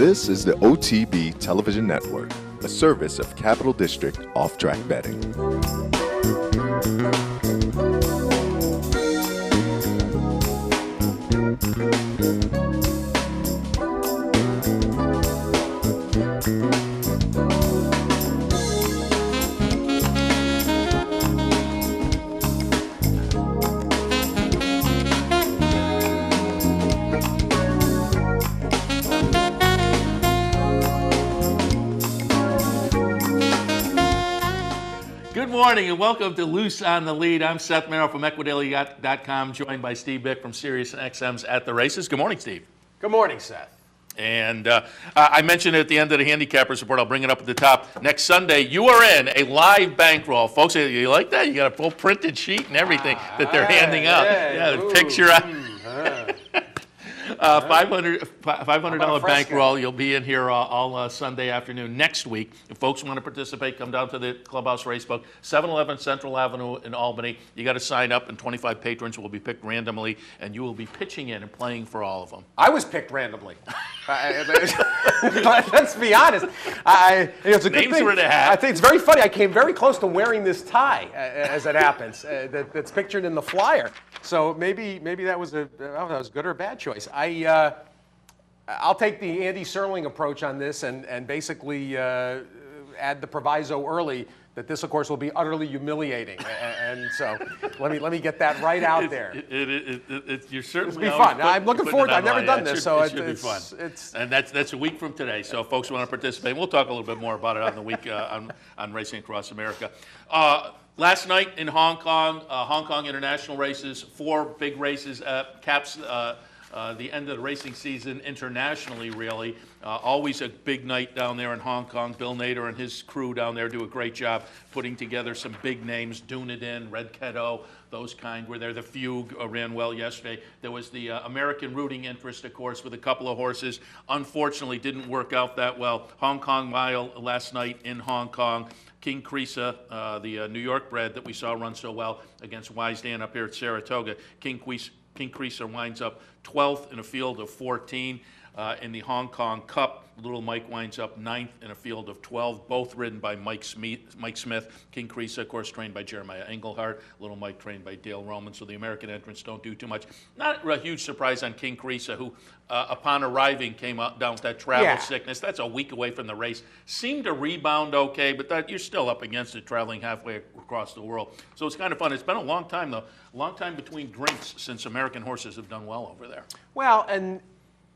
This is the OTB Television Network, a service of Capital District Off-Track Betting. Good morning and welcome to Loose on the Lead. I'm Seth Merrill from Equidaily.com, joined by Steve Bick from SiriusXM's At the Races. Good morning, Steve. Good morning, Seth. And I mentioned at the end of the Handicappers Report, I'll bring it up at the top. Next Sunday, you are in a live bankroll. Folks, you like that? You got a full printed sheet and everything that they're handing out. Yeah, the picture. $500 bankroll. You'll be in here all Sunday afternoon next week. If folks want to participate, come down to the Clubhouse Racebook, 711 Central Avenue in Albany. You got to sign up, and 25 patrons will be picked randomly, and you will be pitching in and playing for all of them. I was picked randomly. Let's be honest. It's a good Names thing. were in a hat. I think it's very funny. I came very close to wearing this tie, as it happens, that's pictured in the flyer. So maybe that was a good or a bad choice. I'll take the Andy Serling approach on this and basically add the proviso early that this, of course, will be utterly humiliating. And so let me get that right out there. You're certainly It'll be fun. I'm looking forward to it. I've never done this, so it should be fun. And that's a week from today. So if folks want to participate, we'll talk a little bit more about it on the week on Racing Across America. Last night in Hong Kong international races, 4 big races, caps the end of the racing season internationally, really. Always a big night down there in Hong Kong. Bill Nader and his crew down there do a great job putting together some big names. Dunedin, Red Ketto, those kind were there. The Fugue ran well yesterday. There was the American Rooting Interest, of course, with a couple of horses. Unfortunately, didn't work out that well. Hong Kong Mile last night in Hong Kong. King Creesa, the New York bred that we saw run so well against Wise Dan up here at Saratoga. King Creesa winds up 12th in a field of 14. In the Hong Kong Cup, Little Mike winds up 9th in a field of 12, both ridden by Mike Smith. King Creesa, of course, trained by Jeremiah Englehart. Little Mike trained by Dale Roman, so the American entrants don't do too much. Not a huge surprise on King Creesa, who, upon arriving, came down with that travel sickness. That's a week away from the race. Seemed to rebound okay, but you're still up against it, traveling halfway across the world. So it's kind of fun. It's been a long time, though. A long time between drinks since American horses have done well over there. Well, and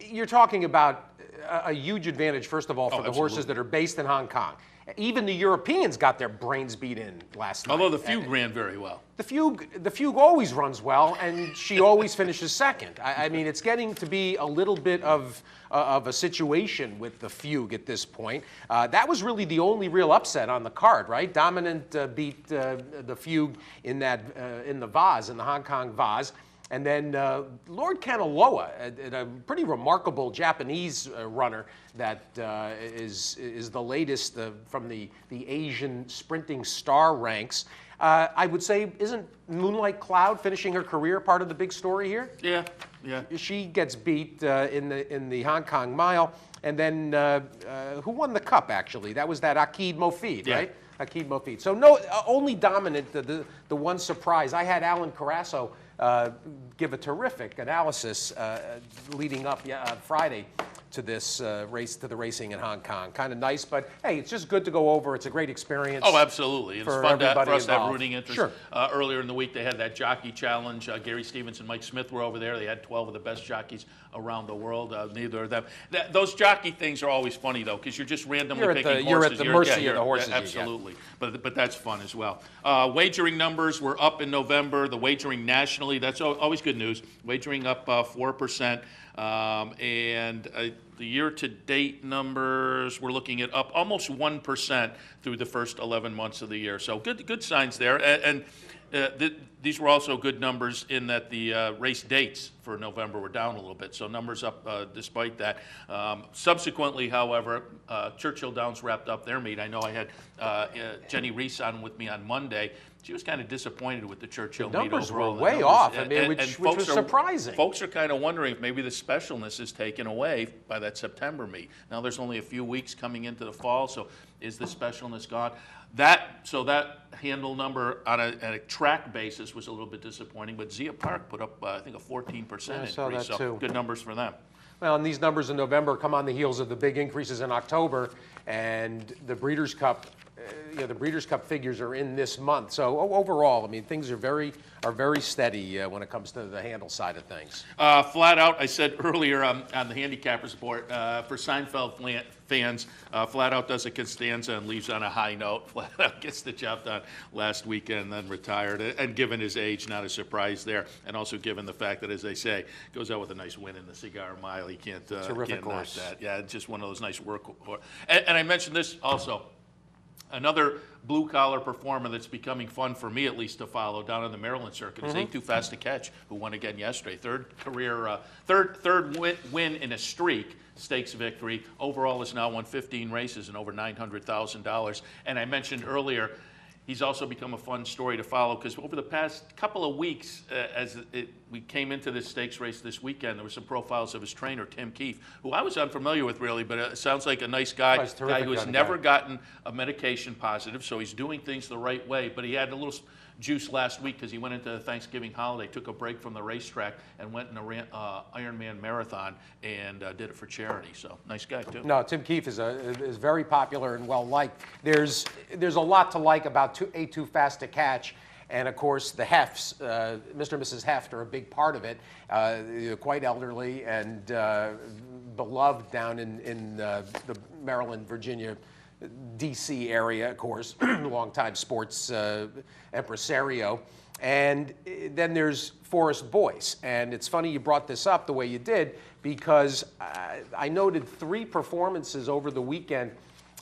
you're talking about a huge advantage, first of all, for the horses that are based in Hong Kong. Even the Europeans got their brains beat in last night. Although the Fugue ran very well. The Fugue always runs well, and she always finishes second. I mean, it's getting to be a little bit of a situation with the Fugue at this point. That was really the only real upset on the card, right? Dominant beat the Fugue in the Vase, in the Hong Kong Vase. And then Lord Kanaloa, a pretty remarkable Japanese runner that is the latest from the Asian sprinting star ranks. I would say, isn't Moonlight Cloud finishing her career part of the big story here? Yeah. She gets beat in the Hong Kong Mile. And then who won the Cup, actually? That was that Akid Mofid, right? Akid Mofid. So only dominant, the one surprise. I had Alan Carasso give a terrific analysis leading up Friday to this race, to the racing in Hong Kong. Kind of nice, but hey, it's just good to go over. It's a great experience. Oh, absolutely. It's fun for us to have rooting interest. Sure. Earlier in the week, they had that jockey challenge. Gary Stevens and Mike Smith were over there. They had 12 of the best jockeys around the world. Neither of them. Those jockey things are always funny, though, because you're just randomly picking horses. You're at the mercy of the horses. Absolutely. But that's fun as well. Wagering numbers were up in November. The wagering nationally, that's always good news. Wagering up 4%. And the year-to-date numbers, we're looking at up almost 1% through the first 11 months of the year. So good signs there. And these were also good numbers in that the race dates for November were down a little bit. So numbers up despite that. Subsequently, however, Churchill Downs wrapped up their meet. I know I had Jenny Reese on with me on Monday. she was kind of disappointed with the Churchill The meet numbers were overall. The way numbers- off. I mean, and which folks was are- surprising. Folks are kind of wondering if maybe the specialness is taken away by that September meet. Now there's only a few weeks coming into the fall, so is the specialness gone? That handle number on a track basis was a little bit disappointing, but Zia Park put up I think a 14% I saw increase, that so too. good numbers for them. Well, and these numbers in November come on the heels of the big increases in October, and the Breeders' Cup, the Breeders' Cup figures are in this month. So overall, I mean, things are very steady when it comes to the handle side of things. Flat out, I said earlier on the Handicappers Report, for Seinfeld fans, Flat Out does a Costanza and leaves on a high note. Flat Out gets the job done last weekend, then retired. And given his age, not a surprise there. And also given the fact that, as they say, goes out with a nice win in the Cigar Mile. You can't knock horse. that. Yeah, just one of those nice work. And I mentioned this also. Another blue-collar performer that's becoming fun for me, at least, to follow down on the Maryland circuit is Ain't Too Fast to Catch, who won again yesterday. Third win in a streak, stakes victory. Overall, has now won 15 races and over $900,000. And I mentioned earlier, he's also become a fun story to follow because over the past couple of weeks, we came into this stakes race this weekend, there were some profiles of his trainer, Tim Keefe, who I was unfamiliar with really, but it sounds like a nice guy, who has never gotten a medication positive, so he's doing things the right way. But he had a little juice last week because he went into the Thanksgiving holiday, took a break from the racetrack, and went in a Ironman marathon and did it for charity. So nice guy too. No, Tim Keefe is very popular and well liked. There's a lot to like about Ain't Too Fast to Catch. And of course, the Hefts, Mr. and Mrs. Heft, are a big part of it. Quite elderly and beloved down in the Maryland, Virginia, D.C. area, of course, longtime sports impresario. And then there's Forrest Boyce. And it's funny you brought this up the way you did, because I noted 3 performances over the weekend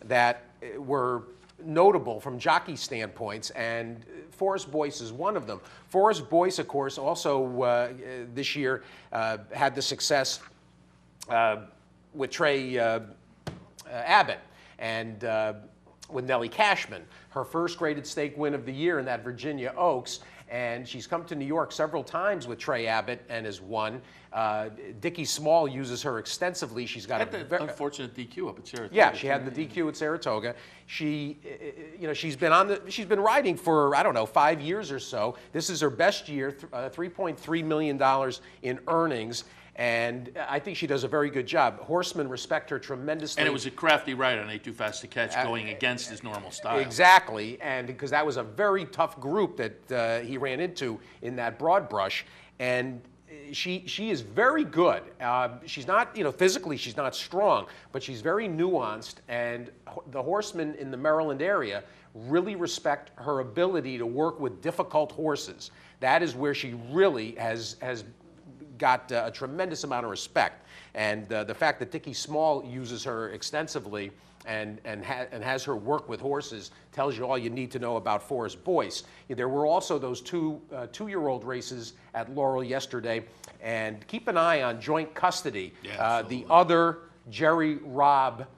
that were notable from jockey standpoints, and Forrest Boyce is one of them. Forrest Boyce, of course, also this year had the success with Trey Abbott and with Nellie Cashman, her first graded stake win of the year in that Virginia Oaks. And she's come to New York several times with Trey Abbott and has won. Dickie Small uses her extensively. She's got the unfortunate DQ up at Saratoga. Yeah, she had the DQ at Saratoga. She's been riding for, I don't know, 5 years or so. This is her best year, $3.3 million in earnings. And I think she does a very good job. Horsemen respect her tremendously. And it was a crafty ride on Ain't Too Fast to Catch, going against his normal style. Exactly, and because that was a very tough group that he ran into in that broad brush. And she is very good. She's not, physically she's not strong, but she's very nuanced. And the horsemen in the Maryland area really respect her ability to work with difficult horses. That is where she really has got a tremendous amount of respect. And the fact that Dickie Small uses her extensively and has her work with horses tells you all you need to know about Forrest Boyce. There were also those two-year-old races at Laurel yesterday. And keep an eye on Joint Custody, the other Jerry Robb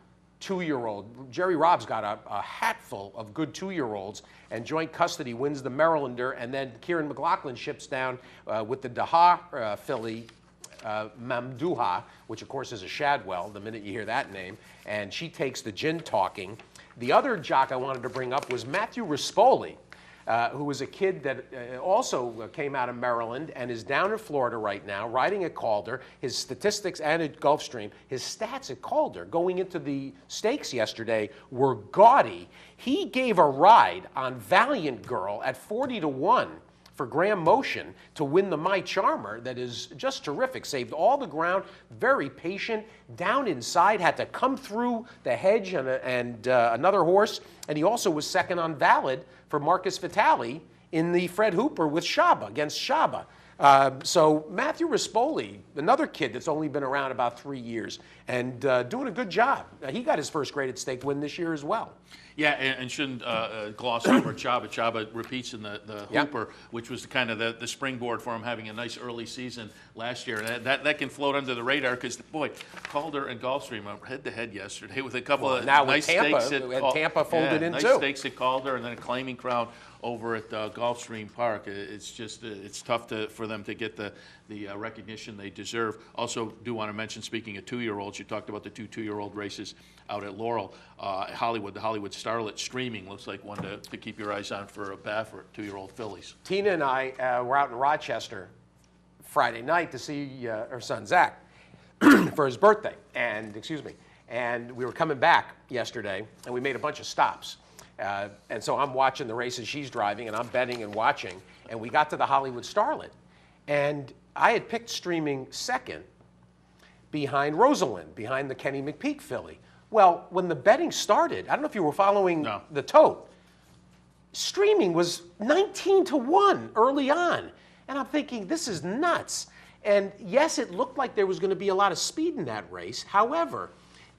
2-year-old. Jerry Robb's got a hatful of good 2-year-olds, and Joint Custody wins the Marylander, and then Kieran McLaughlin ships down with the Daha filly, Mamduha, which of course is a Shadwell, the minute you hear that name, and she takes the gin talking. The other jock I wanted to bring up was Matthew Rispoli, who was a kid that also came out of Maryland and is down in Florida right now, riding at Calder. His statistics, and at Gulfstream, his stats at Calder going into the stakes yesterday were gaudy. He gave a ride on Valiant Girl at 40-1 for Graham Motion to win the My Charmer. That is just terrific. Saved all the ground, very patient, down inside, had to come through the hedge and another horse. And he also was second on Valid for Marcus Vitale in the Fred Hooper with Shaba, against Shaba. So Matthew Rispoli, another kid that's only been around about 3 years, and doing a good job. He got his first graded stake win this year as well. Yeah, and shouldn't gloss over Chaba. Chaba repeats in the Yep. Hooper, which was kind of the springboard for him having a nice early season last year. And that can float under the radar because, boy, Calder and Gulfstream are head-to-head yesterday with a couple of now with nice Tampa, stakes. and Tampa folded in nice too. stakes at Calder and then a claiming crowd over at Gulfstream Park. It's just it's tough for them to get the recognition they deserve. Also, do want to mention, speaking of 2-year-olds, you talked about the two 2-year-old races out at Laurel. Hollywood, the Hollywood Starlet Streaming looks like one to keep your eyes on for a Baffert, 2-year-old fillies. Tina and I were out in Rochester Friday night to see her son Zach for his birthday, and we were coming back yesterday, and we made a bunch of stops. And so I'm watching the races she's driving, and I'm betting and watching, and we got to the Hollywood Starlet, and I had picked Streaming second behind Rosalind, behind the Kenny McPeak filly. Well, when the betting started, I don't know if you were following the tote, Streaming was 19-1 early on. And I'm thinking, this is nuts. And yes, it looked like there was going to be a lot of speed in that race. However,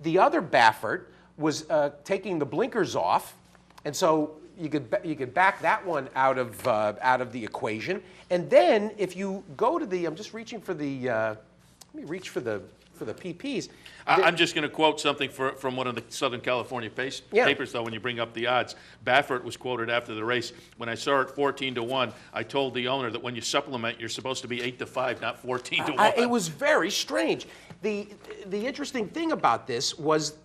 the other Baffert was taking the blinkers off. And so you could back that one out of the equation. And then if you go to the, I'm just reaching for the, let me reach for the PPs. I'm just going to quote something from one of the Southern California papers, though, when you bring up the odds. Baffert was quoted after the race, when I saw it 14-1, I told the owner that when you supplement, you're supposed to be 8-5, not 14-1. It was very strange. The interesting thing about this was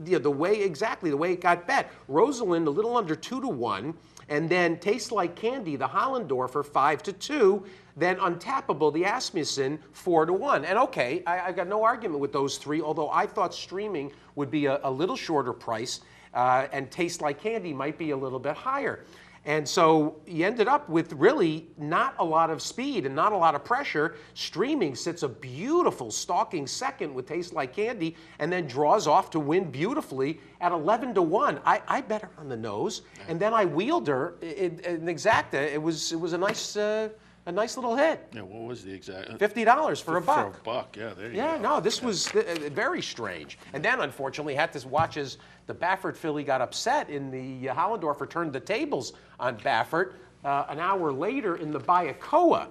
the way it got bet. Rosalind a little under 2-1, and then Tastes Like Candy, the Hollendorfer, 5-2. Then Untappable, the Asmussen, 4-1. And okay, I got no argument with those three, although I thought Streaming would be a little shorter price, and Taste Like Candy might be a little bit higher. And so you ended up with really not a lot of speed and not a lot of pressure. Streaming sits a beautiful stalking second with Taste Like Candy, and then draws off to win beautifully at 11-1. I bet her on the nose, and then I wheeled her in Exacta. It was a nice little hit. Yeah, what was the exact? $50 for a buck. For a buck, yeah, there you go. Yeah, no, this was very strange. And then, unfortunately, had to watch as the Baffert filly got upset in the Hollendorfer turned the tables on Baffert. An hour later in the Bayacoa,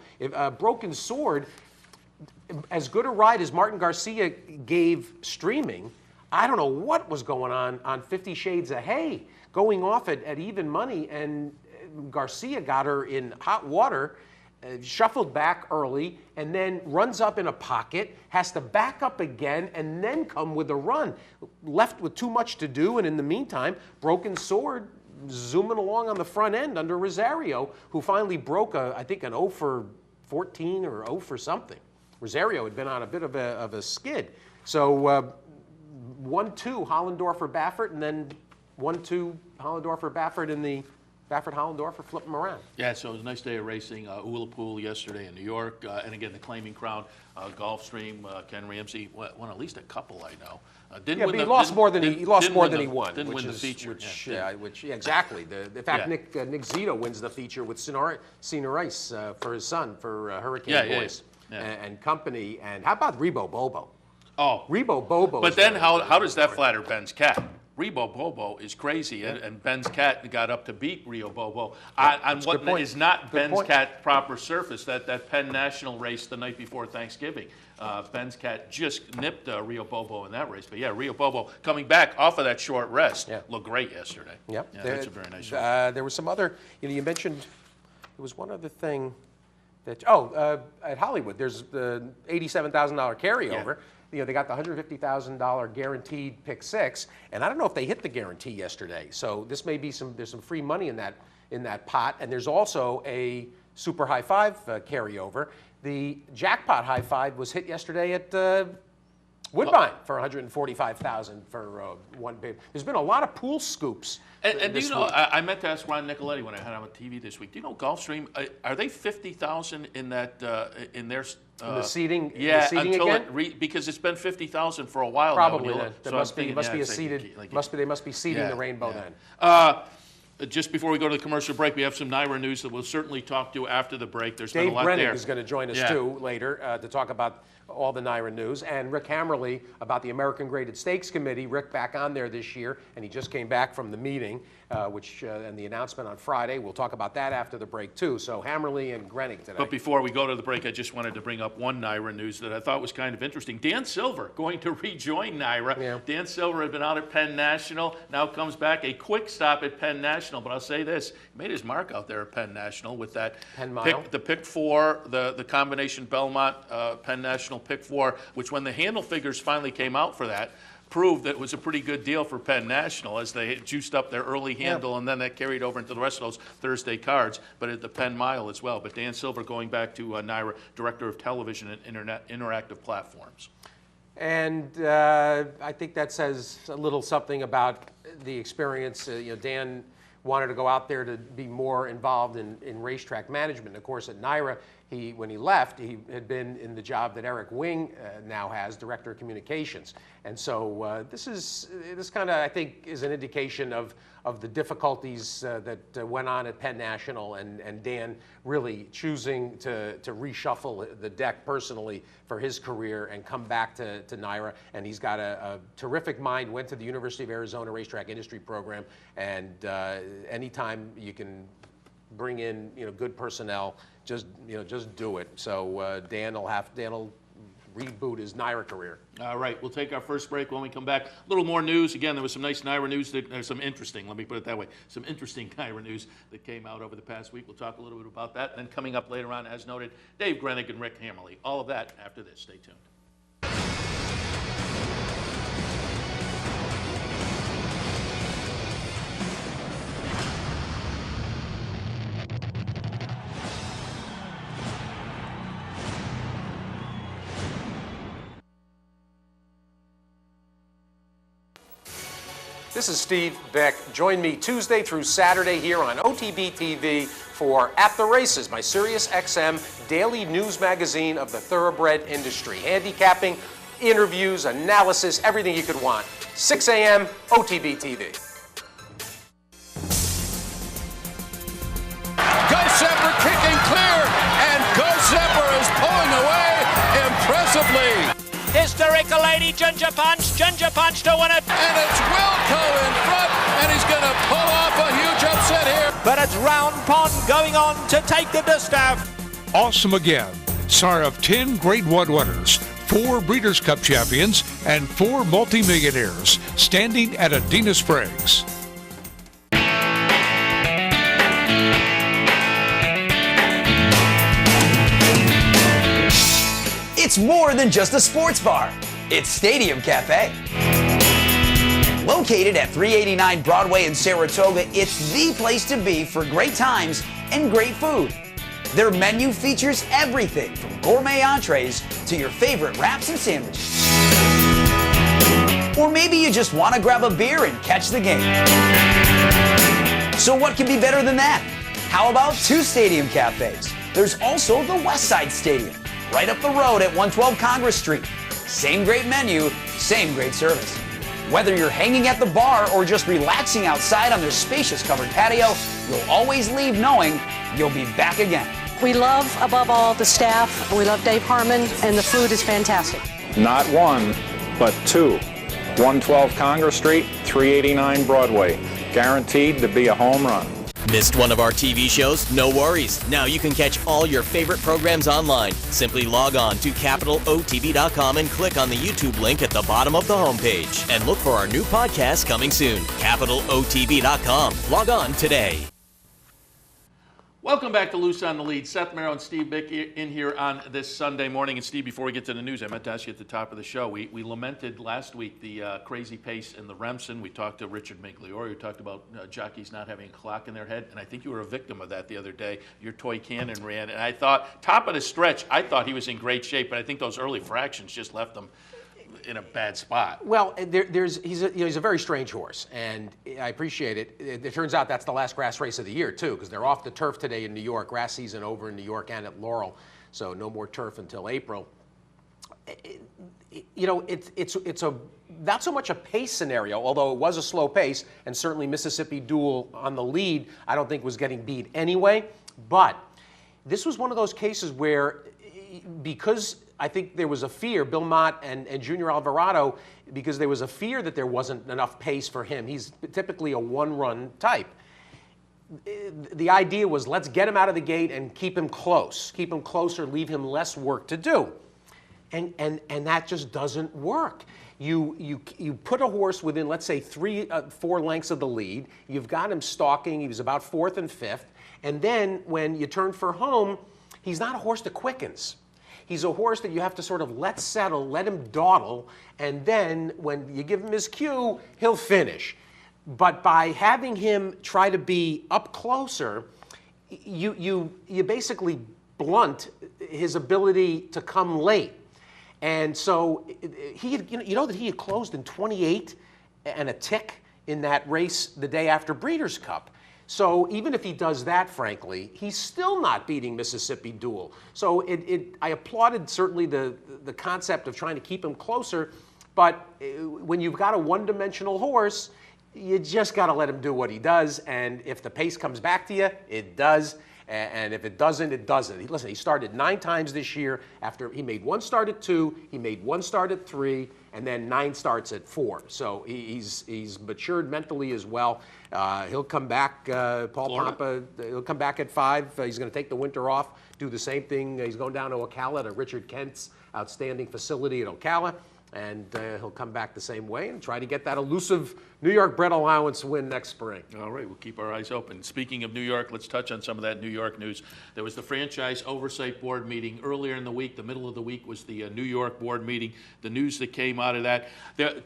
Broken Sword, as good a ride as Martin Garcia gave Streaming, I don't know what was going on 50 Shades of Hay, going off at even money, and Garcia got her in hot water, shuffled back early, and then runs up in a pocket, has to back up again, and then come with a run. Left with too much to do, and in the meantime, Broken Sword zooming along on the front end under Rosario, who finally broke, I think, an 0 for 14 or 0 for something. Rosario had been on a bit of a skid. So 1-2 Hollendorfer Baffert, and then 1-2 Hollendorfer Baffert in the Baffert Hollendorfer, flip them around. Yeah, so it was a nice day of racing. Ullapool yesterday in New York, and again the claiming crowd. Gulfstream, Ken Ramsey won at least a couple, I know. He lost more than he won. Didn't win the feature. Exactly. In fact, Nick Zito wins the feature with Cena Rice for his son for Hurricane Boys and Company. And how about Rebo Bobo? Oh, Rebo Bobo. But then how does that flatter Ben's Cat? Rebo Bobo is crazy, and Ben's Cat got up to beat Rio Bobo on what is not Ben's Cat proper surface, that Penn National race the night before Thanksgiving. Ben's Cat just nipped Rio Bobo in that race. But yeah, Rio Bobo coming back off of that short rest looked great yesterday. Yep. Yeah, that's a very nice race. There was some other, you mentioned, there was one other thing that, at Hollywood, there's the $87,000 carryover. Yeah. They got the $150,000 guaranteed pick six, and I don't know if they hit the guarantee yesterday. So this may be there's some free money in that pot, and there's also a super high five carryover. The jackpot high five was hit yesterday at Woodbine for $145,000 for one bid. There's been a lot of pool scoops. And do you know, I meant to ask Ron Nicoletti when I had him on TV this week. Do you know Gulfstream? Are they 50,000 in that in their in the seating? Yeah, the seating until again? Because it's been 50,000 for a while Probably. now. There must be a seated. They must be seeding the rainbow then. just before we go to the commercial break, we have some NYRA news that we'll certainly talk to after the break. There's been a lot there. Dave Brennick is going to join us too later to talk about all the NYRA news, and Rick Hammerly about the American Graded Stakes Committee. Rick back on there this year, and he just came back from the meeting, and the announcement on Friday. We'll talk about that after the break too. So Hammerly and Grenick today. But before we go to the break, I just wanted to bring up one NYRA news that I thought was kind of interesting. Dan Silver going to rejoin NYRA. Yeah. Dan Silver had been out at Penn National, now comes back, a quick stop at Penn National. But I'll say this, he made his mark out there at Penn National with that Penn Mile. the pick four, the combination Belmont Penn National pick four, which when the handle figures finally came out for that, proved that it was a pretty good deal for Penn National as they juiced up their early handle, and then that carried over into the rest of those Thursday cards, but at the Penn Mile as well. But Dan Silver going back to NYRA, Director of Television and Interactive Platforms. And I think that says a little something about the experience. Dan wanted to go out there to be more involved in racetrack management. Of course, at NYRA, when he left, he had been in the job that Eric Wing now has, Director of Communications. And so this kind of, I think, is an indication of the difficulties that went on at Penn National, and Dan really choosing to reshuffle the deck personally for his career and come back to NYRA. And he's got a terrific mind, went to the University of Arizona Racetrack Industry Program, and anytime you can bring in good personnel, just do it. So Dan will reboot his NYRA career. All right, we'll take our first break. When we come back, a little more news. Again, there was some nice NYRA news. There's some interesting, let me put it that way, some interesting NYRA news that came out over the past week. We'll talk a little bit about that. And then coming up later on, as noted, Dave Grenick and Rick Hammerly. All of that after this. Stay tuned. This is Steve Beck. Join me Tuesday through Saturday here on OTB TV for At the Races, my Sirius XM daily news magazine of the thoroughbred industry. Handicapping, interviews, analysis, everything you could want. 6 a.m. OTB TV. Go Zephyr kicking clear, and Go Zephyr is pulling away impressively. Hysterical Lady, Ginger Punch to win it. And it's Wilco in front, and he's going to pull off a huge upset here. But it's Round Pond going on to take the distaff. Awesome again. Star of 10 Grade 1 winners, 4 Breeders' Cup champions, and 4 multimillionaires standing at Adena Springs. It's more than just a sports bar. It's Stadium Cafe. Located at 389 Broadway in Saratoga, it's the place to be for great times and great food. Their menu features everything from gourmet entrees to your favorite wraps and sandwiches. Or maybe you just want to grab a beer and catch the game. So what can be better than that? How about 2 Stadium Cafes? There's also the Westside Stadium, right up the road at 112 Congress Street. Same great menu, same great service. Whether you're hanging at the bar or just relaxing outside on their spacious covered patio, you'll always leave knowing you'll be back again. We love, above all, the staff. We love Dave Harmon, and the food is fantastic. Not 1, but 2. 112 Congress Street, 389 Broadway. Guaranteed to be a home run. Missed one of our TV shows? No worries. Now you can catch all your favorite programs online. Simply log on to CapitalOTV.com and click on the YouTube link at the bottom of the homepage. And look for our new podcast coming soon. CapitalOTV.com. Log on today. Welcome back to Loose on the Lead. Seth Merrill and Steve Bick in here on this Sunday morning. And Steve, before we get to the news, I meant to ask you at the top of the show. We lamented last week the crazy pace in the Remsen. We talked to Richard Migliore. We talked about jockeys not having a clock in their head. And I think you were a victim of that the other day. Your toy cannon ran. And I thought, top of the stretch, I thought he was in great shape. But I think those early fractions just left him in a bad spot. Well, he's a very strange horse, and I appreciate it. It turns out that's the last grass race of the year, too, because they're off the turf today in New York. Grass season over in New York and at Laurel, so no more turf until April. you know, it's a not so much a pace scenario, although it was a slow pace, and certainly Mississippi Duel on the lead, I don't think was getting beat anyway. But this was one of those cases where, because I think there was a fear, Bill Mott and Junior Alvarado, because there was a fear that there wasn't enough pace for him. He's typically a one-run type. The idea was, let's get him out of the gate and keep him close, keep him closer, leave him less work to do. And that just doesn't work. You put a horse within, let's say, 4 lengths of the lead. You've got him stalking. He was about 4th and 5th. And then when you turn for home, he's not a horse that quickens. He's a horse that you have to sort of let settle, let him dawdle, and then when you give him his cue, he'll finish. But by having him try to be up closer, you basically blunt his ability to come late. And so you know that he had closed in 28 and a tick in that race the day after Breeders' Cup. So even if he does that, frankly, he's still not beating Mississippi Duel. So I applauded certainly the concept of trying to keep him closer, but when you've got a one-dimensional horse, you just got to let him do what he does, and if the pace comes back to you, it does. And if it doesn't, it doesn't. Listen, he started 9 times this year. After he made 1 start at 2, he made 1 start at 3, and then 9 starts at 4. So he's matured mentally as well. He'll come back, Paul Pompa, he'll come back at 5. He's going to take the winter off, do the same thing. He's going down to Ocala, to Richard Kent's outstanding facility at Ocala. And he'll come back the same way and try to get that elusive New York bred allowance win next spring. All right, we'll keep our eyes open. Speaking of New York, let's touch on some of that New York news. There was the Franchise Oversight Board meeting earlier in the week. The middle of the week was the New York board meeting. The news that came out of that.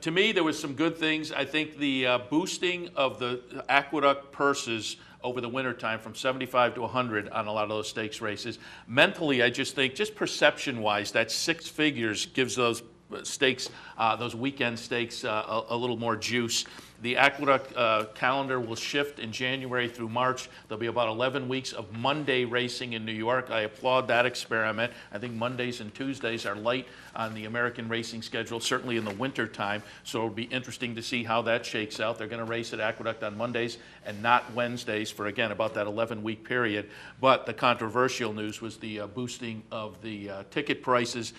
To me, there was some good things. I think the boosting of the Aqueduct purses over the wintertime from 75 to 100 on a lot of those stakes races. Mentally, I just think, just perception-wise, that 6 figures gives those stakes, those weekend stakes, a little more juice. The Aqueduct calendar will shift in January through March. There'll be about 11 weeks of Monday racing in New York. I applaud that experiment. I think Mondays and Tuesdays are light on the American racing schedule, certainly in the winter time. So it'll be interesting to see how that shakes out. They're going to race at Aqueduct on Mondays and not Wednesdays for, again, about that 11-week period. But the controversial news was the boosting of the ticket prices.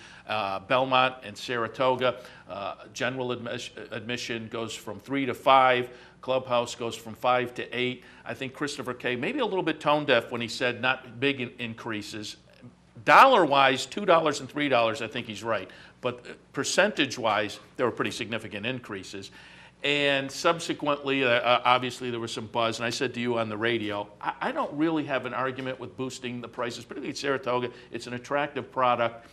Belmont and Saratoga, general admission goes from 3 to 5. Clubhouse goes from 5 to 8. I think Christopher Kay, maybe a little bit tone deaf when he said not big increases. Dollar-wise, $2 and $3, I think he's right. But percentage-wise, there were pretty significant increases. And subsequently, obviously, there was some buzz. And I said to you on the radio, I don't really have an argument with boosting the prices, particularly at Saratoga. It's an attractive product.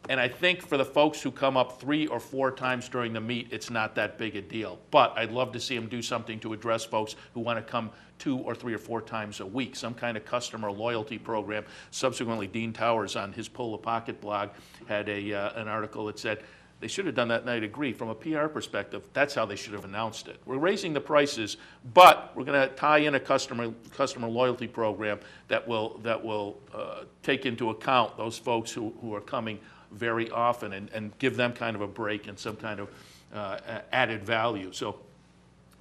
And I think for the folks who come up 3 or 4 times during the meet, it's not that big a deal. But I'd love to see them do something to address folks who want to come 2 or 3 or 4 times a week, some kind of customer loyalty program. Subsequently, Dean Towers on his Pull the Pocket blog had an article that said, they should have done that, and I'd agree. From a PR perspective, that's how they should have announced it. We're raising the prices, but we're going to tie in a customer loyalty program that will take into account those folks who are coming very often and give them kind of a break and some kind of added value. So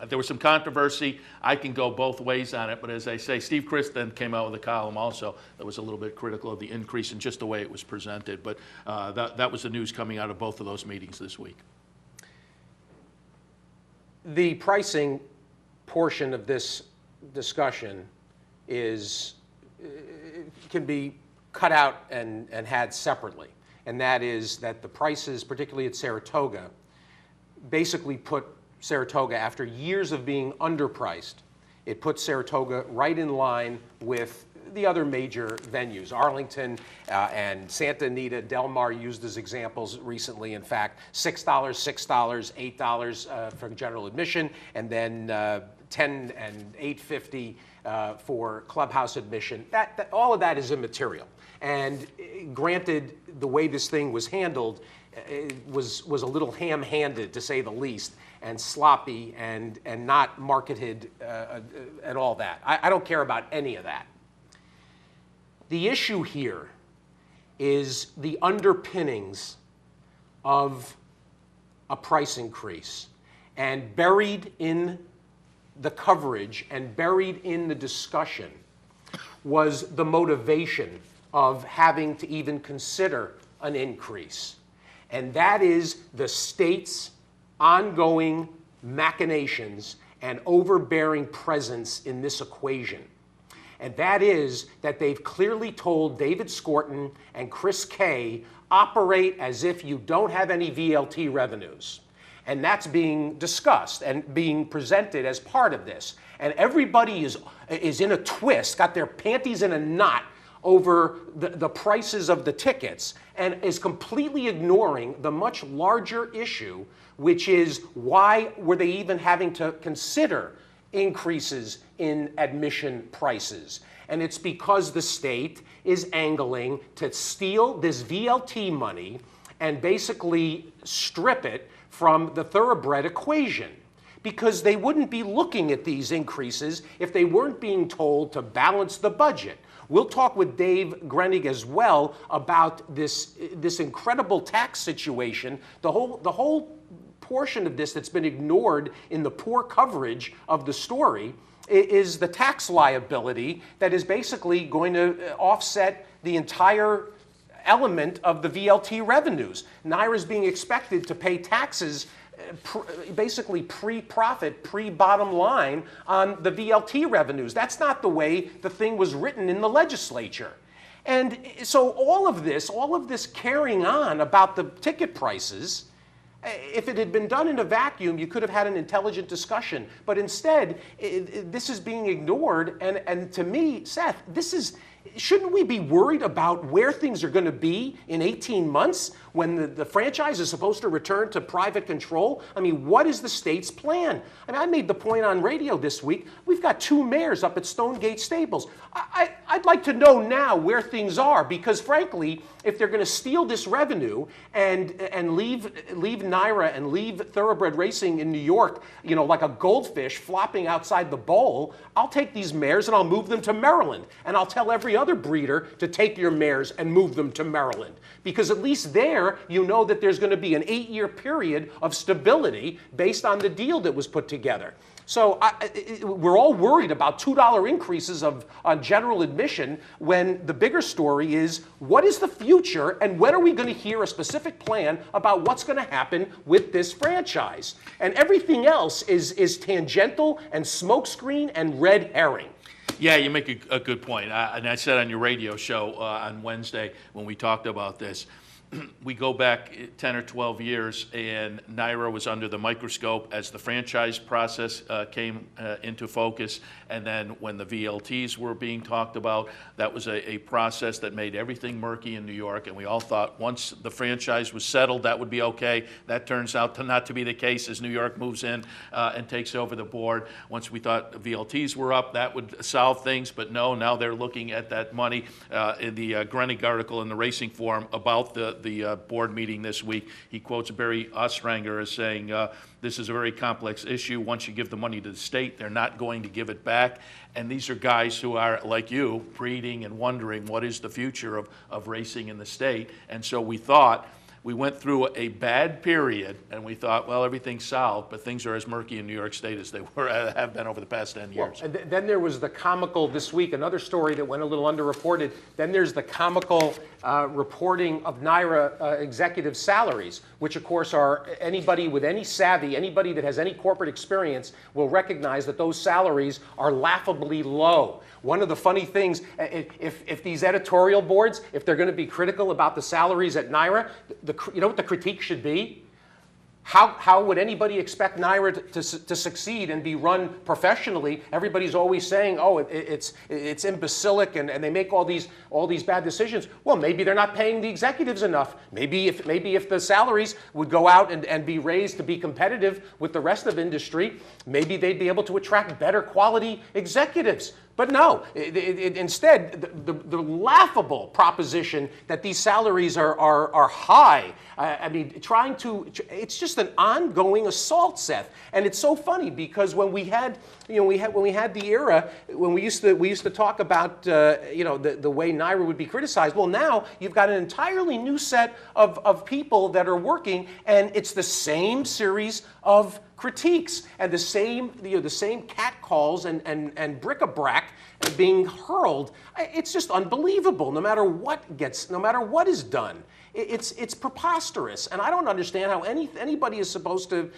there was some controversy. I can go both ways on it, but as I say, Steve Christ then came out with a column also that was a little bit critical of the increase in just the way it was presented. But that was the news coming out of both of those meetings this week. The pricing portion of this discussion can be cut out and had separately. And that is that the prices, particularly at Saratoga, basically put Saratoga, after years of being underpriced, it put Saratoga right in line with the other major venues. Arlington and Santa Anita, Del Mar used as examples recently. In fact, $6, $6, $8 for general admission, and then $10 and $8.50 for clubhouse admission. All of that is immaterial. And granted, the way this thing was handled was a little ham-handed, to say the least, and sloppy and not marketed and all that. I don't care about any of that. The issue here is the underpinnings of a price increase. And buried in the coverage and buried in the discussion was the motivation of having to even consider an increase. And that is the state's ongoing machinations and overbearing presence in this equation. And that is that they've clearly told David Skorton and Chris Kay, operate as if you don't have any VLT revenues. And that's being discussed and being presented as part of this. And everybody is in a twist, got their panties in a knot over the prices of the tickets, and is completely ignoring the much larger issue, which is why were they even having to consider increases in admission prices? And it's because the state is angling to steal this VLT money and basically strip it from the thoroughbred equation, because they wouldn't be looking at these increases if they weren't being told to balance the budget. We'll talk with Dave Grenig as well about this incredible tax situation. The whole portion of this that's been ignored in the poor coverage of the story is the tax liability that is basically going to offset the entire element of the VLT revenues. NYRA is being expected to pay taxes basically pre-profit, pre-bottom line on the VLT revenues. That's not the way the thing was written in the legislature. And so all of this carrying on about the ticket prices, if it had been done in a vacuum, you could have had an intelligent discussion. But instead, this is being ignored. And to me, Seth, shouldn't we be worried about where things are going to be in 18 months when the franchise is supposed to return to private control? I mean, what is the state's plan? I mean, I made the point on radio this week. We've got 2 mayors up at Stonegate Stables. I'd like to know now where things are, because frankly, if they're going to steal this revenue and leave NYRA and leave thoroughbred racing in New York, like a goldfish flopping outside the bowl, I'll take these mares and I'll move them to Maryland. And I'll tell every other breeder to take your mares and move them to Maryland. Because at least there, you know that there's going to be an 8-year period of stability based on the deal that was put together. So we're all worried about $2 increases on general admission, when the bigger story is, what is the future and when are we going to hear a specific plan about what's going to happen with this franchise? And everything else is tangential and smokescreen and red herring. Yeah, you make a good point. And I said on your radio show on Wednesday when we talked about this, we go back 10 or 12 years, and NYRA was under the microscope as the franchise process came into focus. And then when the VLTs were being talked about, that was a process that made everything murky in New York. And we all thought once the franchise was settled, that would be okay. That turns out not to be the case as New York moves in and takes over the board. Once we thought VLTs were up, that would solve things. But no, now they're looking at that money. In the Grenig article in the Racing Forum about the board meeting this week, he quotes Barry Ostranger as saying, this is a very complex issue. Once you give the money to the state, they're not going to give it back. And these are guys who are, like you, breeding and wondering what is the future of racing in the state. And so we went through a bad period, and we thought, well, everything's solved, but things are as murky in New York State as they have been over the past 10 years. Well, and then there was the comical this week, another story that went a little underreported. Then there's the comical reporting of NYRA executive salaries, which of course are anybody with any savvy, anybody that has any corporate experience will recognize that those salaries are laughably low. One of the funny things, if these editorial boards, if they're going to be critical about the salaries at NYRA, you know what the critique should be? How would anybody expect NYRA to succeed and be run professionally? Everybody's always saying, oh, it's imbecilic and they make all these bad decisions. Well, maybe they're not paying the executives enough. Maybe if the salaries would go out and be raised to be competitive with the rest of industry, maybe they'd be able to attract better quality executives. But no, instead, the laughable proposition that these salaries are high. I mean, it's just an ongoing assault, Seth. And it's so funny because when we had the era when we used to talk about the way NYRA would be criticized. Well, now you've got an entirely new set of people that are working, and it's the same series of critiques and the same catcalls and bric-a-brac being hurled. It's just unbelievable. No matter what is done, it's preposterous, and I don't understand how anybody is supposed to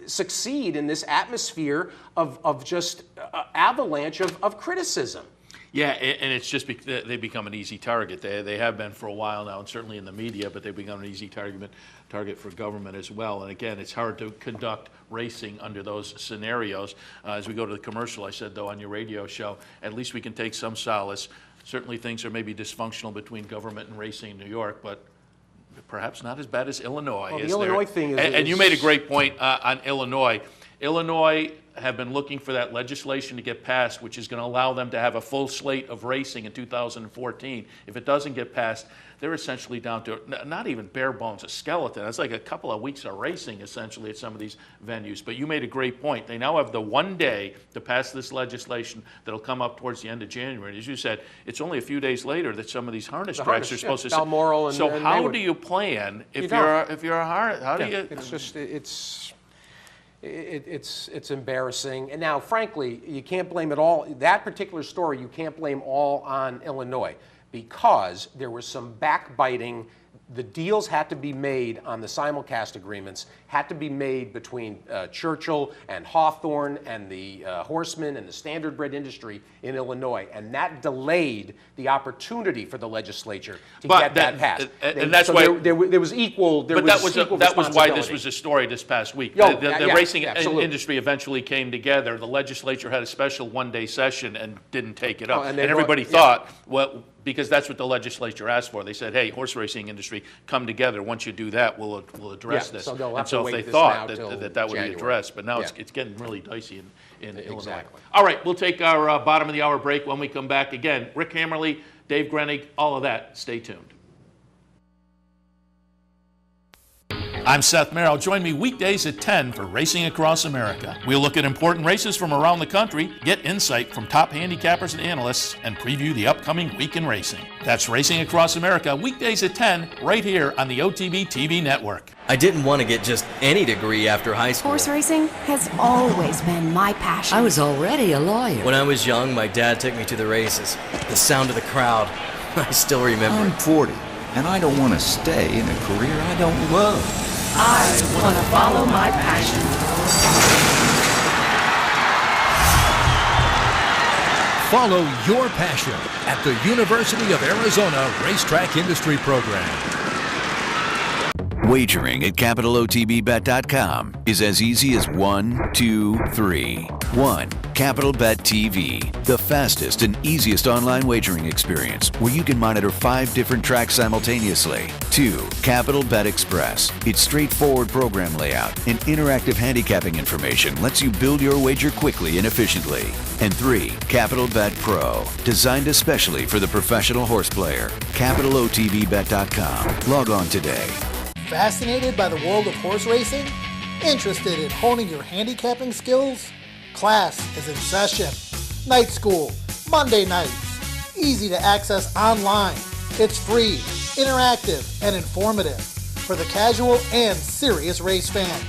succeed in this atmosphere of just avalanche of criticism. Yeah, and it's just they become an easy target. They have been for a while now, and certainly in the media, but they've become an easy target for government as well. And again, it's hard to conduct racing under those scenarios. As we go to the commercial, I said, though, on your radio show, at least we can take some solace. Certainly things are maybe dysfunctional between government and racing in New York, but perhaps not as bad as Illinois. Well, the Illinois thing is... And you made a great point on Illinois. Illinois have been looking for that legislation to get passed, which is going to allow them to have a full slate of racing in 2014. If it doesn't get passed, they're essentially down to not even bare bones, a skeleton. It's like a couple of weeks of racing, essentially, at some of these venues. But you made a great point. They now have the one day to pass this legislation that'll come up towards the end of January. As you said, it's only a few days later that some of these harness tracks are supposed to... Balmoral and so and how Maywood. Do you plan if you're a harness? How do you... It's embarrassing. And now, frankly, you can't blame it all. That particular story, you can't blame all on Illinois because there was some backbiting. The deals had to be made on the simulcast agreements, had to be made between Churchill and Hawthorne and the horsemen and the standardbred industry in Illinois. And that delayed the opportunity for the legislature to get that passed. And that's why there was equal. That was why this was a story this past week. The racing industry eventually came together. The legislature had a special one-day session and didn't take it up. And everybody thought, well, because that's what the legislature asked for. They said, hey, horse racing industry, come together. Once you do that, we'll address this. So they'll have and so to if wait they thought that that would January. be addressed, but now it's getting really dicey in Illinois. Exactly. All right, we'll take our bottom of the hour break. When we come back again, Rick Hammerly, Dave Grenig, all of that. Stay tuned. I'm Seth Merrill. Join me weekdays at 10 for Racing Across America. We'll look at important races from around the country, get insight from top handicappers and analysts, and preview the upcoming week in racing. That's Racing Across America, weekdays at 10, right here on the OTB TV network. I didn't want to get just any degree after high school. Horse racing has always been my passion. I was already a lawyer. When I was young, my dad took me to the races. The sound of the crowd. I still remember. I'm 40, and I don't want to stay in a career I don't love. I want to follow my passion. Follow your passion at the University of Arizona Racetrack Industry Program. Wagering at CapitalOTBBet.com is as easy as 1, 2, 3. 1. Capital Bet TV, the fastest and easiest online wagering experience where you can monitor 5 different tracks simultaneously. 2. Capital Bet Express. Its straightforward program layout and interactive handicapping information lets you build your wager quickly and efficiently. And 3. Capital Bet Pro, designed especially for the professional horse player. CapitalOTBBet.com. Log on today. Fascinated by the world of horse racing? Interested in honing your handicapping skills? Class is in session. Night school, Monday nights. Easy to access online. It's free, interactive, and informative for the casual and serious race fan.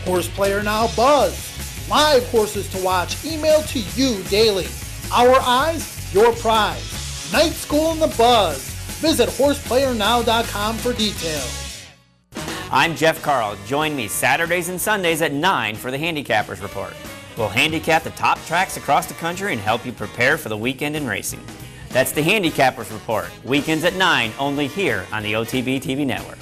Horse Player Now Buzz. Live horses to watch emailed to you daily. Our eyes, your prize. Night school in the buzz. Visit horseplayernow.com for details. I'm Jeff Carl. Join me Saturdays and Sundays at 9 for the Handicappers Report. We'll handicap the top tracks across the country and help you prepare for the weekend in racing. That's the Handicappers Report, weekends at 9, only here on the OTB TV network.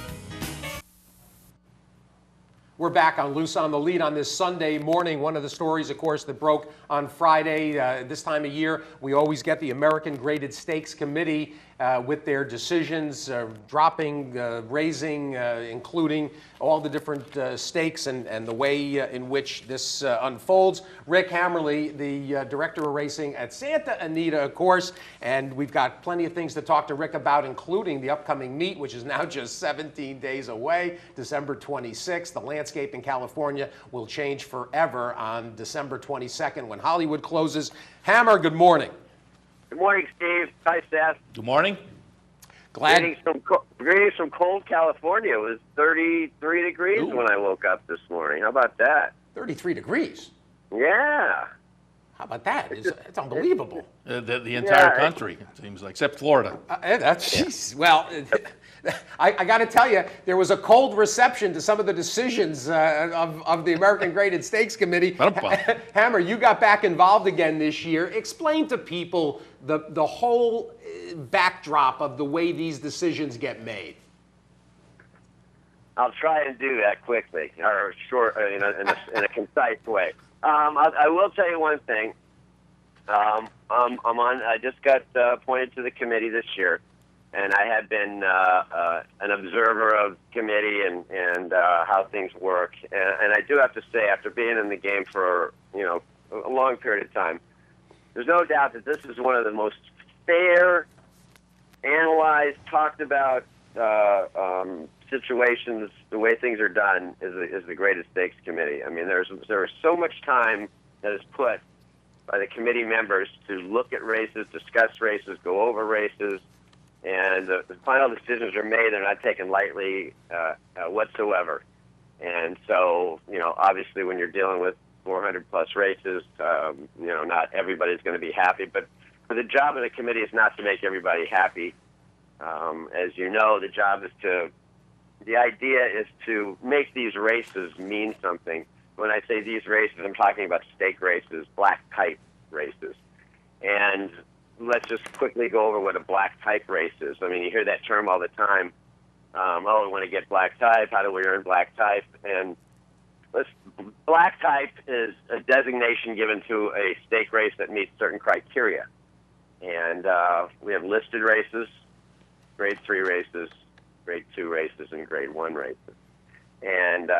We're back on Loose on the Lead on this Sunday morning. One of the stories, of course, that broke on Friday, this time of year, we always get the American Graded Stakes Committee with their decisions, dropping, raising, including all the different stakes and the way in which this unfolds. Rick Hammerly, the director of racing at Santa Anita, of course, and we've got plenty of things to talk to Rick about, including the upcoming meet, which is now just 17 days away, December 26th. The landscape in California will change forever on December 22nd when Hollywood closes. Hammer, good morning. Good morning, Steve. Hi, Seth. Good morning. Greetings from cold California. It was 33 degrees when I woke up this morning. How about that? 33 degrees? Yeah. How about that? It's unbelievable. The entire country, it seems like, except Florida. Well, I got to tell you, there was a cold reception to some of the decisions of the American Graded Stakes Committee. Hammer, you got back involved again this year. Explain to people the whole backdrop of the way these decisions get made. I'll try and do that quickly, or short, in a concise way. I will tell you one thing. I just got appointed to the committee this year, and I had been an observer of committee and how things work. And I do have to say, after being in the game for a long period of time, there's no doubt that this is one of the most fair, analyzed, talked about situations. The way things are done is the Graded Stakes Committee. I mean, there is so much time that is put by the committee members to look at races, discuss races, go over races, and the final decisions are made. They're not taken lightly whatsoever. And so, obviously when you're dealing with 400 plus races, not everybody's going to be happy, but the job of the committee is not to make everybody happy. As you know, the idea is to make these races mean something. When I say these races, I'm talking about stake races, black type races. And let's just quickly go over what a black type race is. I mean, you hear that term all the time. We want to get black type. How do we earn black type? And black type is a designation given to a stake race that meets certain criteria. And we have listed races, grade 3 races, grade 2 races, and grade 1 races. And,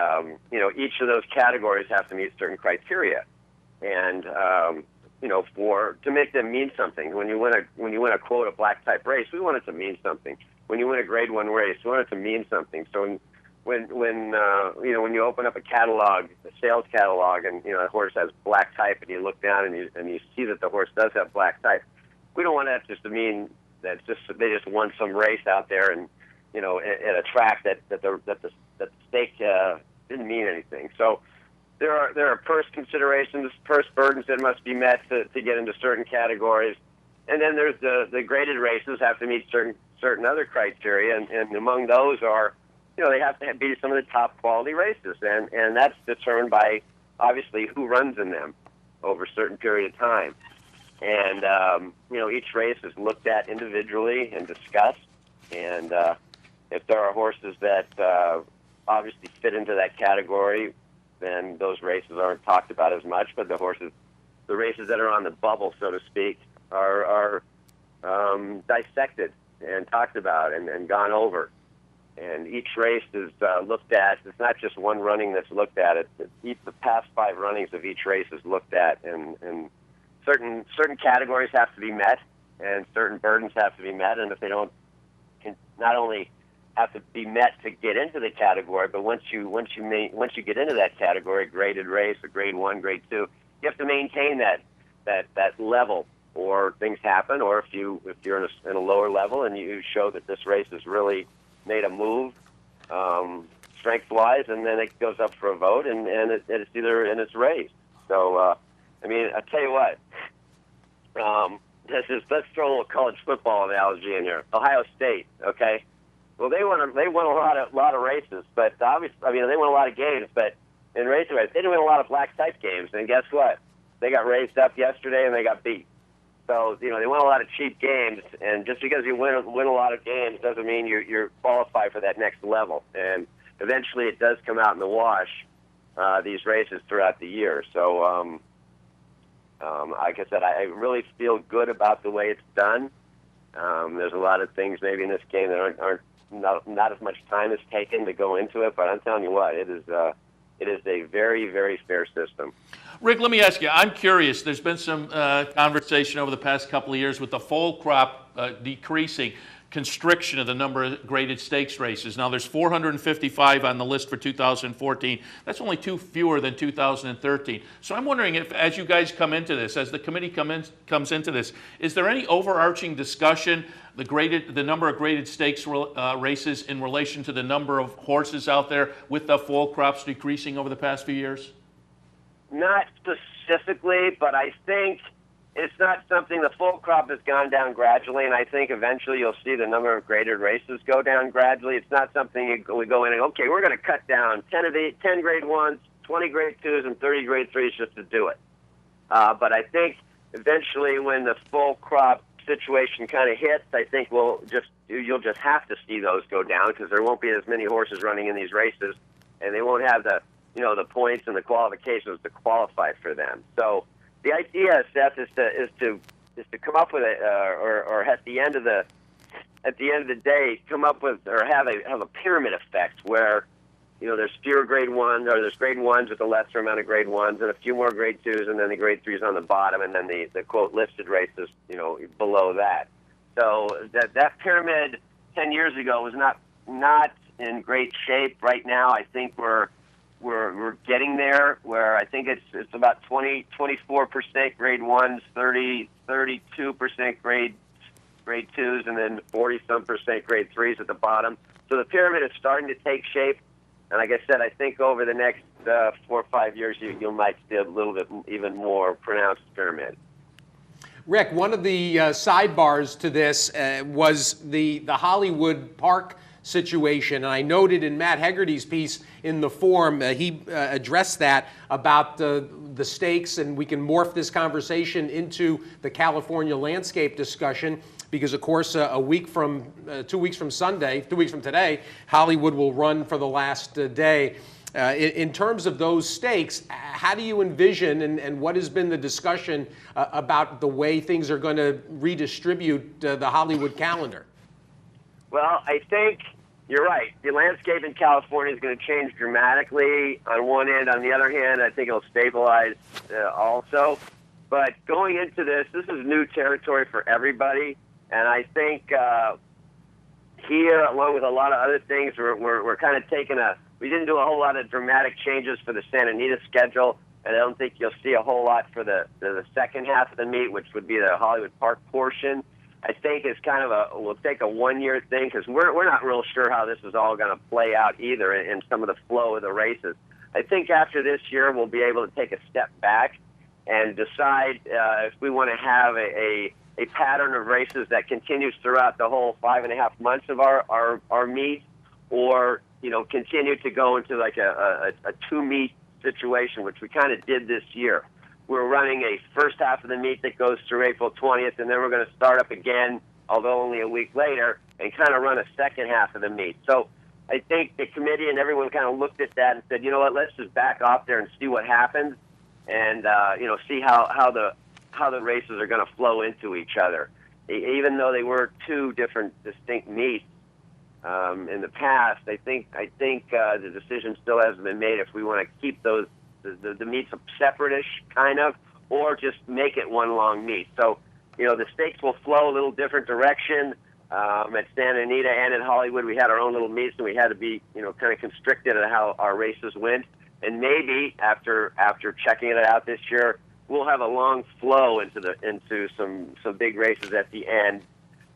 each of those categories have to meet certain criteria. And, to make them mean something. When you win a quote, a black type race, we want it to mean something. When you win a grade 1 race, we want it to mean something. So when you open up a catalog, a sales catalog, and, a horse has black type, and you look down and you see that the horse does have black type, we don't want that just to mean that they just won some race out there and, at a track that the stake didn't mean anything. So there are purse considerations, purse burdens that must be met to get into certain categories, and then there's the graded races have to meet certain other criteria, and among those are, they have to be some of the top quality races, and that's determined by obviously who runs in them over a certain period of time. And, each race is looked at individually and discussed. And if there are horses that obviously fit into that category, then those races aren't talked about as much. But the races that are on the bubble, so to speak, are dissected and talked about and gone over. And each race is looked at. It's not just one running that's looked at. The past 5 runnings of each race is looked at, and certain categories have to be met, and certain burdens have to be met. And if they don't, not only have to be met to get into the category, but once you get into that category, graded race, or grade 1, grade 2, you have to maintain that level, or things happen. Or if you're in a lower level and you show that this race has really made a move, strength-wise, and then it goes up for a vote, and it's raised. So, I tell you what, let's throw a little college football analogy in here. Ohio State, okay? Well, they won a lot of races, but obviously, they won a lot of games, but in racing, they didn't win a lot of black type games. And guess what? They got raised up yesterday and they got beat. So, they won a lot of cheap games, and just because you win a lot of games doesn't mean you're qualified for that next level. And eventually, it does come out in the wash, these races throughout the year. So, like I said, I really feel good about the way it's done. There's a lot of things maybe in this game that aren't not as much time is taken to go into it, but I'm telling you what, it is a very, very fair system. Rick, let me ask you, I'm curious, there's been some conversation over the past couple of years with the foal crop decreasing, constriction of the number of graded stakes races. Now there's 455 on the list for 2014. That's only 2 fewer than 2013. So I'm wondering if, as you guys come into this, as the committee comes into this, is there any overarching discussion, the number of graded stakes races in relation to the number of horses out there with the foal crops decreasing over the past few years? Not specifically, but I think it's not something, the full crop has gone down gradually, and I think eventually you'll see the number of graded races go down gradually. It's not something we go in and, okay, we're going to cut down 10 grade 1s, 20 grade 2s, and 30 grade 3s just to do it. But I think eventually when the full crop situation kind of hits, I think you'll just have to see those go down because there won't be as many horses running in these races, and they won't have the points and the qualifications to qualify for them. So the idea, Seth, is to come up with or at the end of the day, come up with or have a pyramid effect where there's fewer grade 1s, or there's grade 1s with a lesser amount of grade 1s and a few more grade 2s, and then the grade 3s on the bottom, and then the quote listed races below that. So that pyramid 10 years ago was not in great shape. Right now, I think we're getting there, where I think it's about 24% grade 1s, 32% grade 2s, and then 40-some% grade 3s at the bottom. So the pyramid is starting to take shape, and like I said, I think over the next 4 or 5 years, you might see a little bit even more pronounced pyramid. Rick, one of the sidebars to this was the Hollywood Park situation, and I noted in Matt Hegarty's piece in the Forum, he addressed that about the stakes, and we can morph this conversation into the California landscape discussion, because of course 2 weeks from today, Hollywood will run for the last day. In terms of those stakes, how do you envision, and what has been the discussion about the way things are going to redistribute the Hollywood calendar? Well, I think you're right. The landscape in California is going to change dramatically on one end. On the other hand, I think it'll stabilize also. But going into this is new territory for everybody. And I think here, along with a lot of other things, we're kind of taking we didn't do a whole lot of dramatic changes for the Santa Anita schedule. And I don't think you'll see a whole lot for the second half of the meet, which would be the Hollywood Park portion. I think it's kind of we'll take a 1-year thing, because we're not real sure how this is all going to play out either in some of the flow of the races. I think after this year we'll be able to take a step back and decide if we want to have a pattern of races that continues throughout the whole 5.5 months of our meet, or continue to go into like a 2-meet situation, which we kind of did this year. We're running a first half of the meet that goes through April 20th, and then we're going to start up again, although only a week later, and kind of run a second half of the meet. So I think the committee and everyone kind of looked at that and said, you know what, let's just back off there and see what happens, and see how the races are going to flow into each other. Even though they were 2 different distinct meets in the past, I think the decision still hasn't been made if we want to keep those the meets separate-ish, kind of, or just make it one long meet. So, the stakes will flow a little different direction. At Santa Anita and at Hollywood, we had our own little meets, and we had to be, kind of constricted at how our races went. And maybe after checking it out this year, we'll have a long flow into some big races at the end.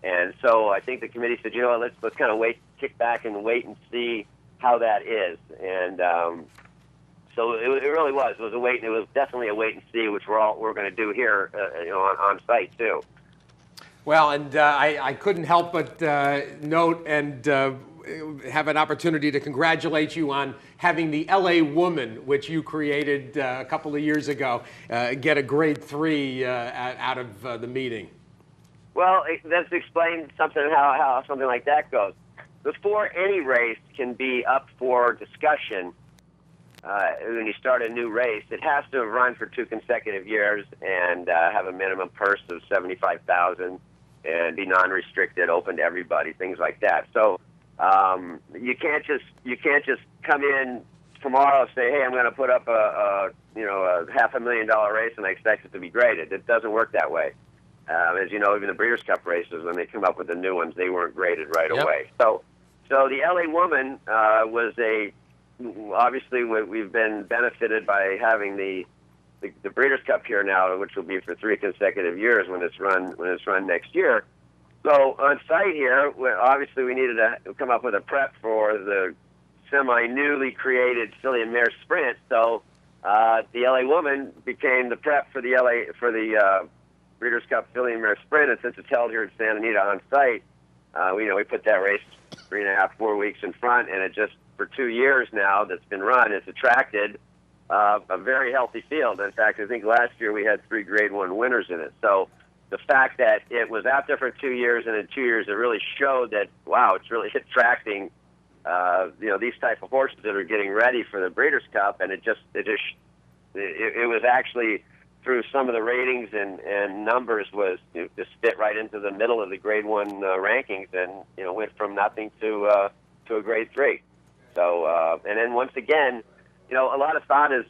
And so I think the committee said, let's kind of kick back and wait and see how that is. And so it really was. It was a wait. It was definitely a wait and see, which we're going to do here, on site too. Well, and I couldn't help but note and have an opportunity to congratulate you on having the LA Woman, which you created a couple of years ago, get a grade 3 out of the meeting. Well, let's explain how something like that goes. Before any race can be up for discussion, when you start a new race, it has to have run for 2 consecutive years and have a minimum purse of $75,000. and be non-restricted, open to everybody, things like that. So you can't just come in tomorrow and say, hey, I'm going to put up a $500,000 race and I expect it to be graded. It doesn't work that way. As you know, even the Breeders' Cup races, when they come up with the new ones, they weren't graded right away. So the LA Woman was obviously we've been benefited by having the Breeders' Cup here now, which will be for 3 consecutive years when it's run next year. So on site here, obviously we needed to come up with a prep for the semi-newly created Filly and Mare Sprint. So the LA Woman became the prep for the Breeders' Cup Filly and Mare Sprint, and since it's held here in Santa Anita on site, we put that race 3.5, 4 weeks in front, and it just for 2 years now that's been run, it's attracted a very healthy field. In fact, I think last year we had 3 Grade 1 winners in it. So the fact that it was out there for 2 years, and in 2 years it really showed that, wow, it's really attracting these type of horses that are getting ready for the Breeders' Cup, and it was actually through some of the ratings and numbers was just fit right into the middle of the Grade 1 rankings, and went from nothing to a Grade 3. So and then once again, a lot of thought is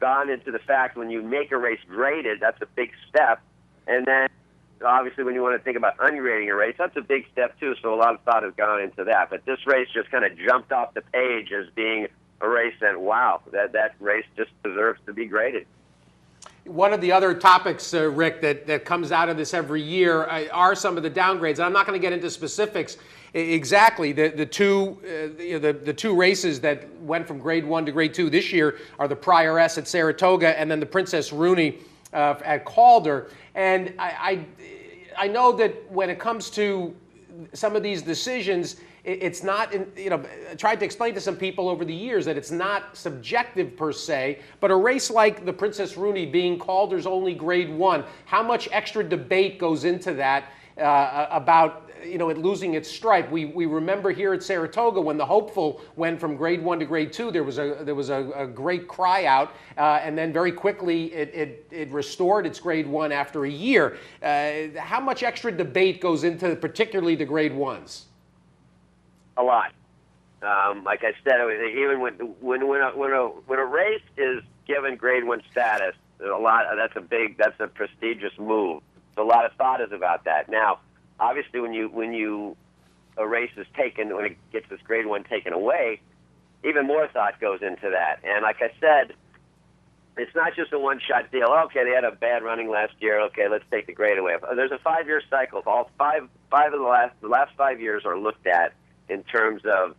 gone into the fact when you make a race graded, that's a big step, and then obviously when you want to think about ungrading a race, that's a big step too. So a lot of thought has gone into that, but this race just kind of jumped off the page as being a race that, wow, that race just deserves to be graded. One of the other topics, Rick, that comes out of this every year are some of the downgrades. And I'm not going to get into specifics exactly. The two races that went from Grade 1 to Grade 2 this year are the Prior S at Saratoga and then the Princess Rooney at Calder. And I know that when it comes to some of these decisions, it's not, I tried to explain to some people over the years that it's not subjective per se, but a race like the Princess Rooney being Calder's only Grade 1, how much extra debate goes into that about it losing its stripe? We remember here at Saratoga when the Hopeful went from Grade 1 to Grade 2, there was a great cry out, and then very quickly it restored its Grade 1 after a year. How much extra debate goes into particularly the Grade 1s? A lot. Like I said, even when a race is given Grade 1 status, that's a prestigious move. So a lot of thought is about that. Now, obviously, when a race is taken, when it gets this Grade 1 taken away, even more thought goes into that. And like I said, it's not just a one-shot deal. Okay, they had a bad running last year. Okay, let's take the grade away. There's a 5-year cycle. All five of the last 5 years are looked at in terms of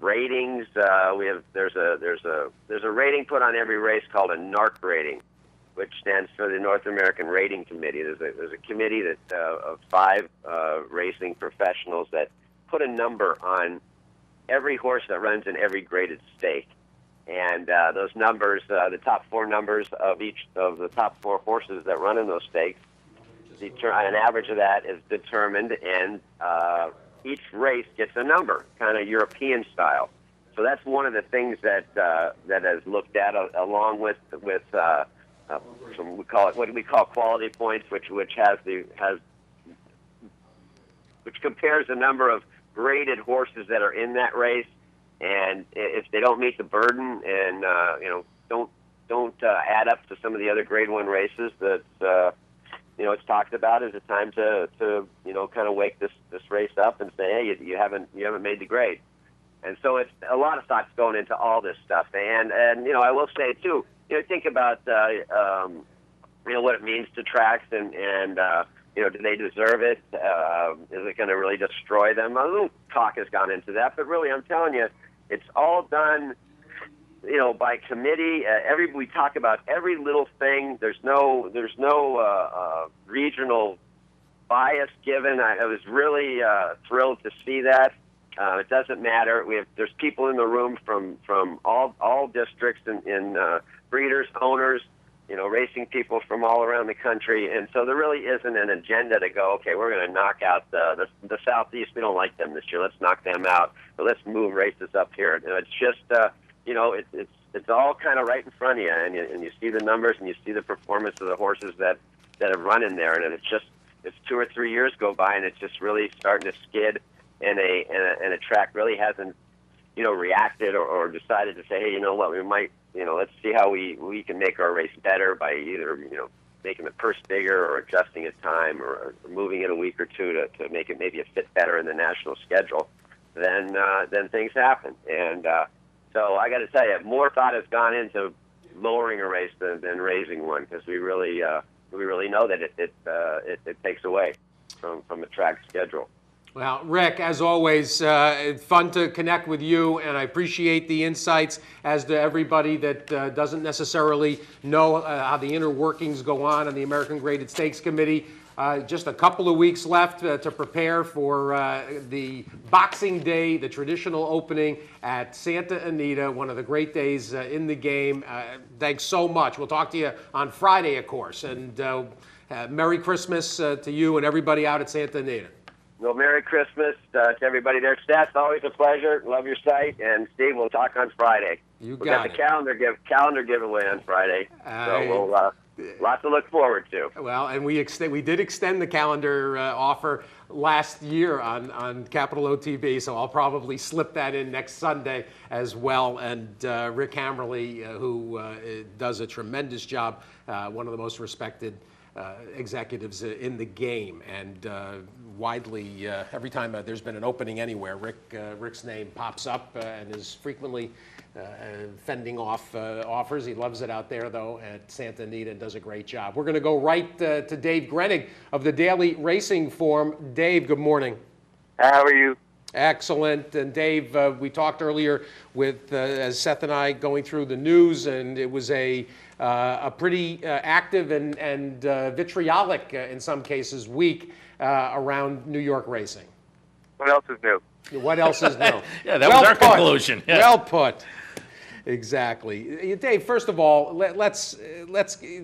ratings. There's a rating put on every race called a NARC rating, which stands for the North American Rating Committee. There's a committee of 5 racing professionals that put a number on every horse that runs in every graded stake. And those numbers, the top 4 numbers of each of the top 4 horses that run in those stakes, an average of that is determined, and each race gets a number, kind of European style. So that's one of the things that is looked at, along with what we call quality points, which compares the number of graded horses that are in that race, and if they don't meet the burden and don't add up to some of the other Grade 1 races that it's talked about as a time to kind of wake this race up and say, hey, you haven't made the grade. And so it's a lot of thought's going into all this stuff. And I will say too, think about what it means to tracks and do they deserve it? Is it going to really destroy them? A little talk has gone into that, but really, I'm telling you, it's all done, by committee. We talk about every little thing. There's no regional bias given. I was really thrilled to see that. It doesn't matter. There's people in the room from all districts in breeders, owners, racing people from all around the country, and so there really isn't an agenda to go, okay, we're going to knock out the Southeast. We don't like them this year. Let's knock them out. But let's move races up here. It's just, it's all kind of right in front of you, and you see the numbers and you see the performance of the horses that have run in there, and it's 2 or 3 years go by and it's just really starting to skid, and a track really hasn't, reacted or decided to say, hey, you know what, we might, let's see how we can make our race better by either, making the purse bigger or adjusting its time or moving it a week or two to make it maybe a fit better in the national schedule, then things happen. And so I got to tell you, more thought has gone into lowering a race than raising one, because we really know that it takes away from the track schedule. Well, Rick, as always, fun to connect with you, and I appreciate the insights as to everybody that doesn't necessarily know how the inner workings go on the American Graded Stakes Committee. Just a couple of weeks left to prepare for the Boxing Day, the traditional opening at Santa Anita, one of the great days in the game. Thanks so much. We'll talk to you on Friday, of course, and Merry Christmas to you and everybody out at Santa Anita. Well, Merry Christmas to everybody there. Stats, always a pleasure. Love your site. And Steve, we'll talk on Friday. You got the calendar giveaway on Friday. So we'll lots to look forward to. Well, and we did extend the calendar offer last year on Capital OTB, so I'll probably slip that in next Sunday as well. And Rick Hammerly, who does a tremendous job, one of the most respected executives in the game, and widely every time there's been an opening anywhere, Rick's name pops up and is frequently fending off offers. He loves it out there, though, at Santa Anita, and does a great job. We're going to go right to Dave Grenig of the Daily Racing Form. Dave, good morning. How are you? Excellent. And Dave, we talked earlier with, as Seth and I, going through the news, and it was a pretty active and vitriolic, in some cases, week around New York racing. What else is new? What else is new? Yeah, that was our conclusion. Yeah. Well put. Exactly. Dave, first of all, let's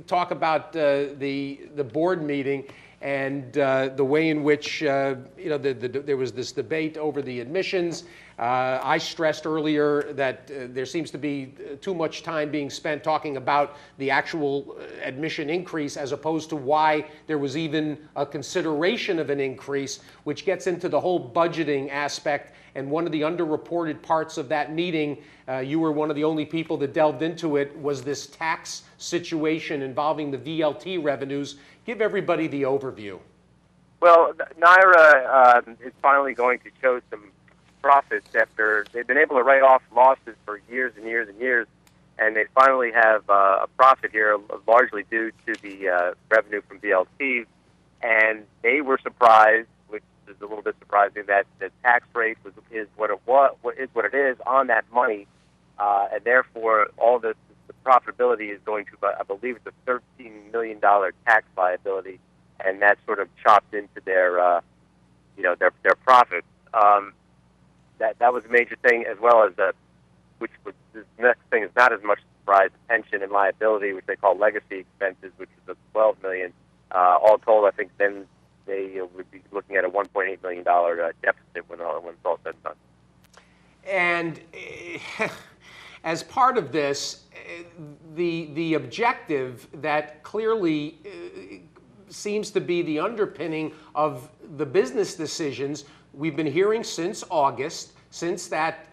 talk about the board meeting and the way in which there was this debate over the admissions. I stressed earlier that there seems to be too much time being spent talking about the actual admission increase as opposed to why there was even a consideration of an increase, which gets into the whole budgeting aspect. And one of the underreported parts of that meeting, you were one of the only people that delved into it, was this tax situation involving the VLT revenues. Give everybody the overview. Well, NYRA is finally going to show some profits after they've been able to write off losses for years and years and years, and they finally have a profit here, largely due to the revenue from VLT. And they were surprised, which is a little bit surprising, that the tax rate is what it is on that money, and therefore all the profitability is going to, I believe, it's a $13 million tax liability, and that's sort of chopped into their profits. That was a major thing, as well as this next thing is not as much surprise, pension and liability, which they call legacy expenses, which is a $12 million. All told, I think then they would be looking at a $1.8 million deficit when it's all said and done. And as part of this, the objective that clearly seems to be the underpinning of the business decisions we've been hearing since August, since that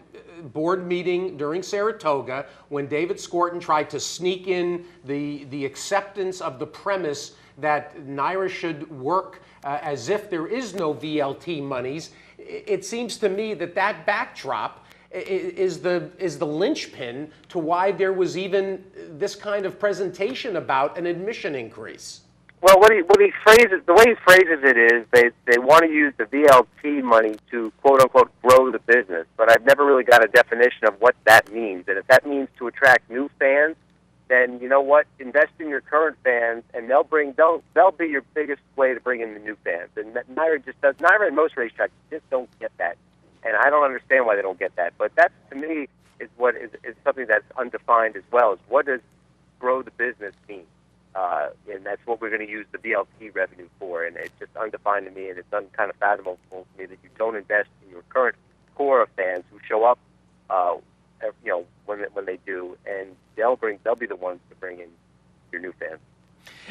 board meeting during Saratoga, when David Skorton tried to sneak in the acceptance of the premise that NYRA should work as if there is no VLT monies. It seems to me that backdrop is the linchpin to why there was even this kind of presentation about an admission increase. Well, the way he phrases it is they want to use the VLT money to quote unquote grow the business, but I've never really got a definition of what that means. And if that means to attract new fans, then you know what? Invest in your current fans, and they'll be your biggest way to bring in the new fans. And NYRA and most racetracks just don't get that, and I don't understand why they don't get that. But that, to me, is what is something that's undefined as well. Is what does grow the business mean? And that's what we're going to use the VLT revenue for, and it's just undefined to me, and it's kind of fathomable to me that you don't invest in your current core of fans who show up, when they do, and they'll be the ones to bring in your new fans.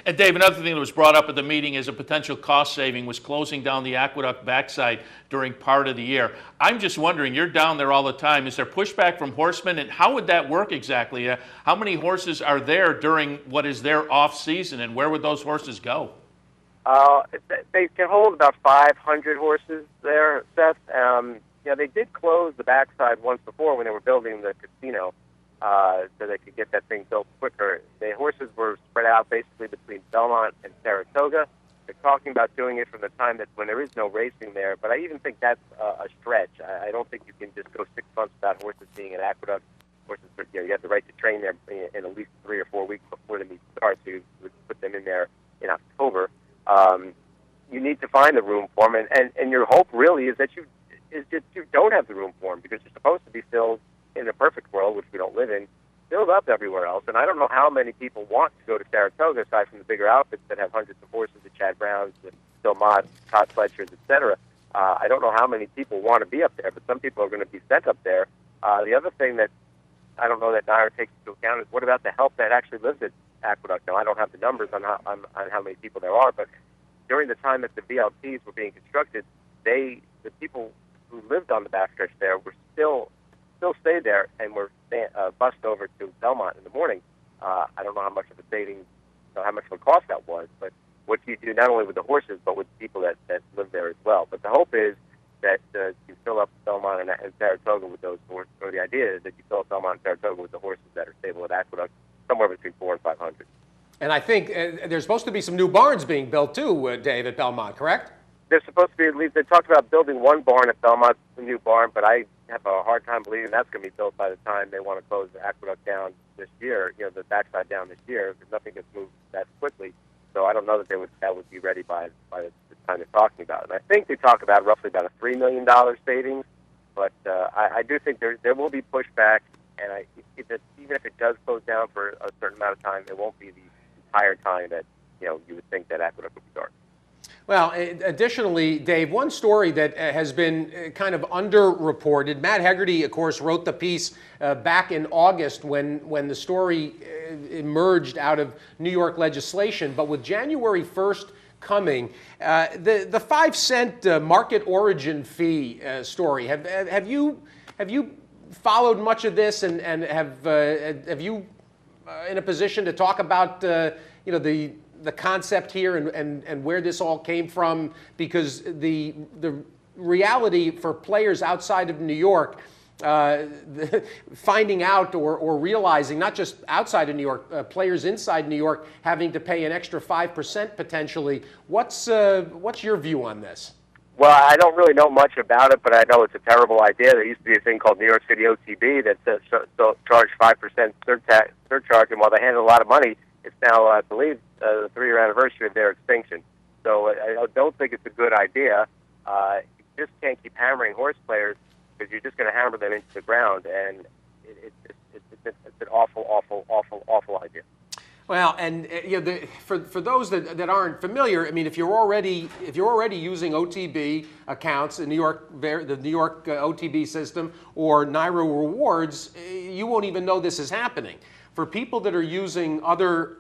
And Dave, another thing that was brought up at the meeting as a potential cost saving was closing down the aqueduct backside during part of the year. I'm just wondering, you're down there all the time. Is there pushback from horsemen, and how would that work exactly? How many horses are there during what is their off season, and where would those horses go? They can hold about 500 horses there, Seth. They did close the backside once before when they were building the casino, so they could get that thing built quicker. The horses were spread out basically between Belmont and Saratoga. They're talking about doing it from the time that when there is no racing there, but I even think that's a stretch. I don't think you can just go 6 months without horses being at Aqueduct. Horses, you have the right to train there in at least 3 or 4 weeks before the meet starts. So you would put them in there in October. You need to find the room for them, and your hope really is that you don't have the room for them, because you're supposed to be filled in a perfect world, which we don't live in, filled up everywhere else. And I don't know how many people want to go to Saratoga, aside from the bigger outfits that have hundreds of horses, the Chad Browns, the Bill Mott, Todd Fletchers, etc. I don't know how many people want to be up there, but some people are going to be sent up there. The other thing that I don't know that NYRA takes into account is what about the help that actually lives at Aqueduct? Now, I don't have the numbers on how many people there are, but during the time that the VLTs were being constructed, the people who lived on the backstretch there were still stayed there and were bussed over to Belmont in the morning. I don't know how much of a saving, how much of a cost that was, but what do you do not only with the horses but with people that live there as well? But the hope is that you fill up Belmont and Saratoga with those horses, or the idea is that you fill up Belmont and Saratoga with the horses that are stable at Aqueduct, somewhere between 400 and 500. And I think there's supposed to be some new barns being built too, Dave, at Belmont, correct? There's supposed to be at least, they talked about building one barn at Belmont, a new barn, but I have a hard time believing that's going to be built by the time they want to close the Aqueduct down this year, the backside down this year, because nothing gets moved that quickly. So I don't know that that would be ready by the time they're talking about it. And I think they talk about roughly about a $3 million savings, but I do think there will be pushback, and even if it does close down for a certain amount of time, it won't be the entire time that you would think that Aqueduct would be dark. Well, additionally, Dave, one story that has been kind of underreported. Matt Hegarty, of course, wrote the piece back in August when the story emerged out of New York legislation. But with January 1st coming, the 5-cent market origin fee story. Have you followed much of this, and have you in a position to talk about the concept here and where this all came from? Because the reality for players outside of New York, finding out or realizing, not just outside of New York, players inside New York having to pay an extra 5% potentially. What's your view on this? Well, I don't really know much about it, but I know it's a terrible idea. There used to be a thing called New York City OTB that charged 5% surcharge, and while they handled a lot of money, it's now, I believe, the 3-year anniversary of their extinction. So I don't think it's a good idea. You just can't keep hammering horse players, because you're just going to hammer them into the ground, and it's an awful idea. Well, and for those that aren't familiar, I mean, if you're already using OTB accounts in the New York OTB system or NYRA Rewards, you won't even know this is happening. For people that are using other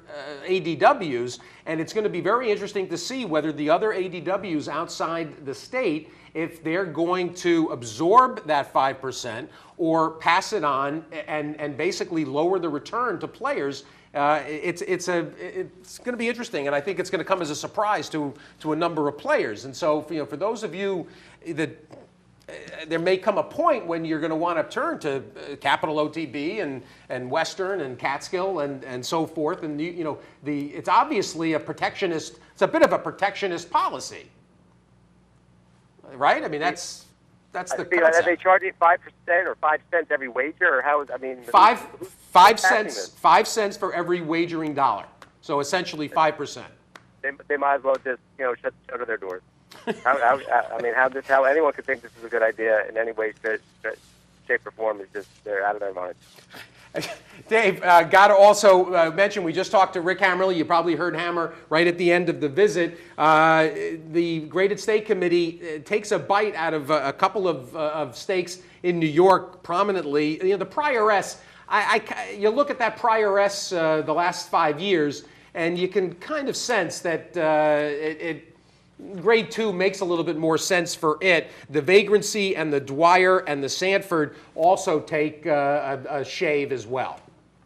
ADWs, and it's going to be very interesting to see whether the other ADWs outside the state, if they're going to absorb that 5% or pass it on and basically lower the return to players. It's going to be interesting, and I think it's going to come as a surprise to a number of players. And so, for those of you that there may come a point when you're going to want to turn to Capital OTB and Western and Catskill and so forth. And it's obviously a protectionist. It's a bit of a protectionist policy, right? I mean, that's the concept. Are they charging 5% or 5 cents every wager, or how? I mean, 5 cents. 5 cents for every wagering dollar. So essentially 5%. They might as well just shut their doors. How anyone could think this is a good idea in any way, shape, or form is just, they're out of their minds. Dave, got to also mention, we just talked to Rick Hammerly. You probably heard Hammer right at the end of the visit. The Graded Stake Committee takes a bite out of a couple of stakes in New York prominently. The Prior S, you look at that Prior S the last 5 years, and you can kind of sense that Grade 2 makes a little bit more sense for it. The Vagrancy and the Dwyer and the Sanford also take a shave as well.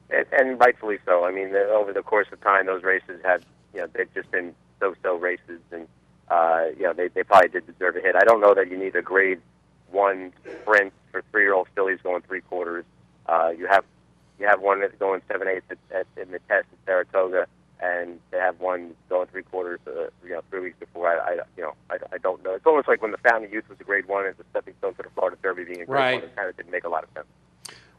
And rightfully so. I mean, over the course of time, those races have, they've just been so-so races, and they probably did deserve a hit. I don't know that you need a Grade 1 sprint for 3-year-old fillies going 3/4. You have one that's going 7/8 in the test at Saratoga, and they have one going 3/4, 3 weeks before. I don't know. It's almost like when the Fountain of Youth was a Grade 1 as a stepping stone to the Florida Derby being a Grade 1. It kind of didn't make a lot of sense.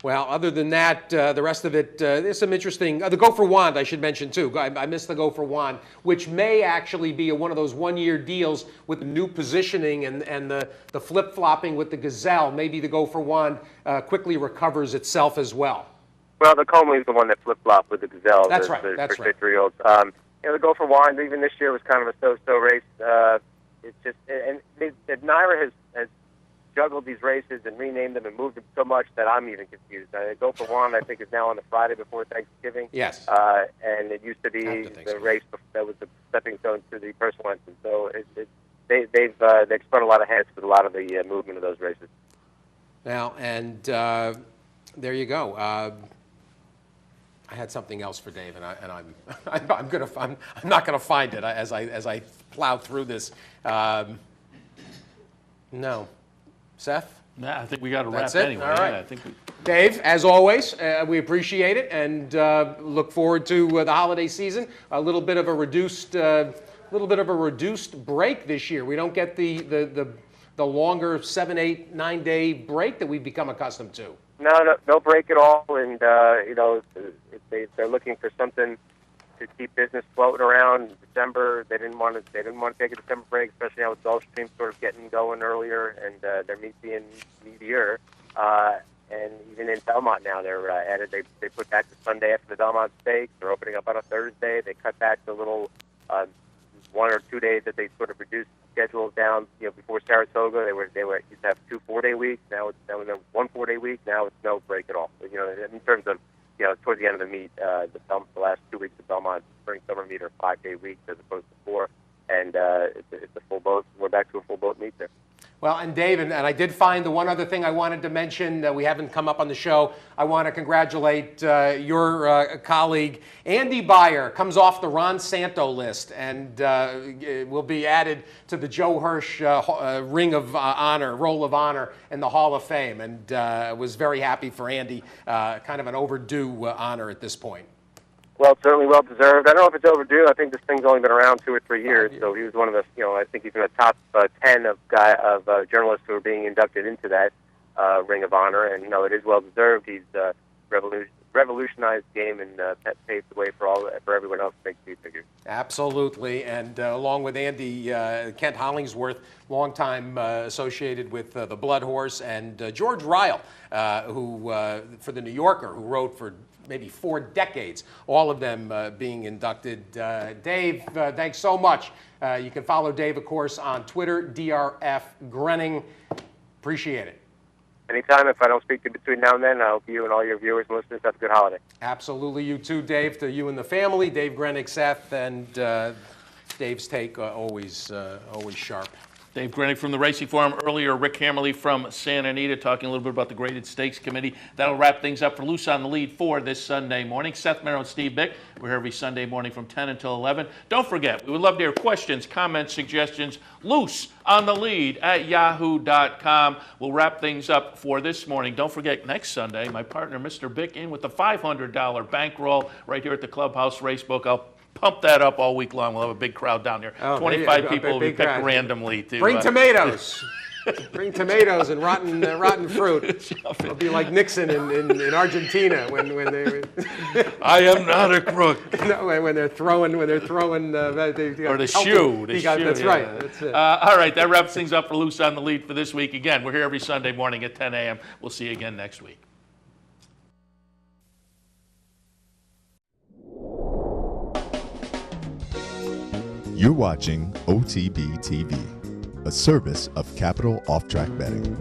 Well, other than that, the rest of it, there's some interesting. The Gopher Wand, I should mention too. I missed the Gopher Wand, which may actually be one of those one-year deals with the new positioning and the flip-flopping with the Gazelle. Maybe the Gopher Wand quickly recovers itself as well. Well, the Comely is the one that flip-flopped with the Gazelle. That's right. That's right. 3-year-olds. The Gopher Wand, even this year, was kind of a so-so race. It's just, and Naira has juggled these races and renamed them and moved them so much that I'm even confused. Gopher Wand, I think, is now on the Friday before Thanksgiving. Yes. And it used to be the race that was the stepping stone to the personal entrance. So they've spun a lot of heads with a lot of the movement of those races. Now, and there you go. I had something else for Dave, and I'm not gonna find it as I plow through this. No. Seth? Nah, I think we got to wrap That's it? anyway. All right. Yeah, I think Dave, as always, we appreciate it and look forward to the holiday season. A little bit of a reduced break this year. We don't get the longer 7, 8, 9 day break that we've become accustomed to. No break at all, and they're looking for something to keep business floating around. In December, they didn't want to take a December break, especially now with Gulfstream sort of getting going earlier and their meet being meatier. And even in Belmont now, they're added. They put back the Sunday after the Belmont Stakes. They're opening up on a Thursday. They cut back the little 1 or 2 days that they sort of reduced schedules down. Before Saratoga, they used to have 2 4-day weeks. Now it's 1 4-day week. Now it's no break at all. In terms of towards the end of the meet, the last 2 weeks of Belmont spring summer meet are 5-day weeks as opposed to 4, and it's a full boat. We're back to a full boat meet there. Well, and Dave, and I did find the one other thing I wanted to mention that we haven't come up on the show. I want to congratulate your colleague, Andy Beyer, comes off the Ron Santo list and will be added to the Joe Hirsch Ring of Honor, Roll of Honor in the Hall of Fame, and was very happy for Andy, kind of an overdue honor at this point. Well, certainly well deserved. I don't know if it's overdue. I think this thing's only been around 2 or 3 years, so he was one of the, I think he's in the top 10 of journalists who are being inducted into that Ring of Honor, and it is well deserved. He's revolutionized the game and paved the way for everyone else to make speed figures. Absolutely, and along with Andy, Kent Hollingsworth, longtime associated with the Blood Horse, and George Ryle, who for the New Yorker, who wrote for maybe 4 decades, all of them being inducted. Dave, thanks so much. You can follow Dave, of course, on Twitter, DRF Grenning. Appreciate it. Anytime. If I don't speak to you between now and then, I hope you and all your viewers and listeners have a good holiday. Absolutely. You too, Dave. To you and the family. Dave Grenning, Seth, and Dave's take always sharp. Dave Grenning from the Racing Forum. Earlier, Rick Hammerly from Santa Anita talking a little bit about the Graded Stakes Committee. That'll wrap things up for Loose on the Lead for this Sunday morning. Seth Merrill and Steve Bick. We're here every Sunday morning from 10 until 11. Don't forget, we would love to hear questions, comments, suggestions. Loose on the Lead at yahoo.com. We'll wrap things up for this morning. Don't forget, next Sunday, my partner, Mr. Bick, in with the $500 bankroll right here at the Clubhouse Racebook. I'll pump that up all week long. We'll have a big crowd down there. 25 people will be picked randomly. Bring tomatoes. Bring tomatoes and rotten fruit. It'll be like Nixon in Argentina when they. I am not a crook. No, when they're throwing. Or the shoe. That's right. That's it. All right, that wraps things up for Loose on the Lead for this week. Again, we're here every Sunday morning at 10 a.m. We'll see you again next week. You're watching OTB TV, a service of Capital Off Track Betting.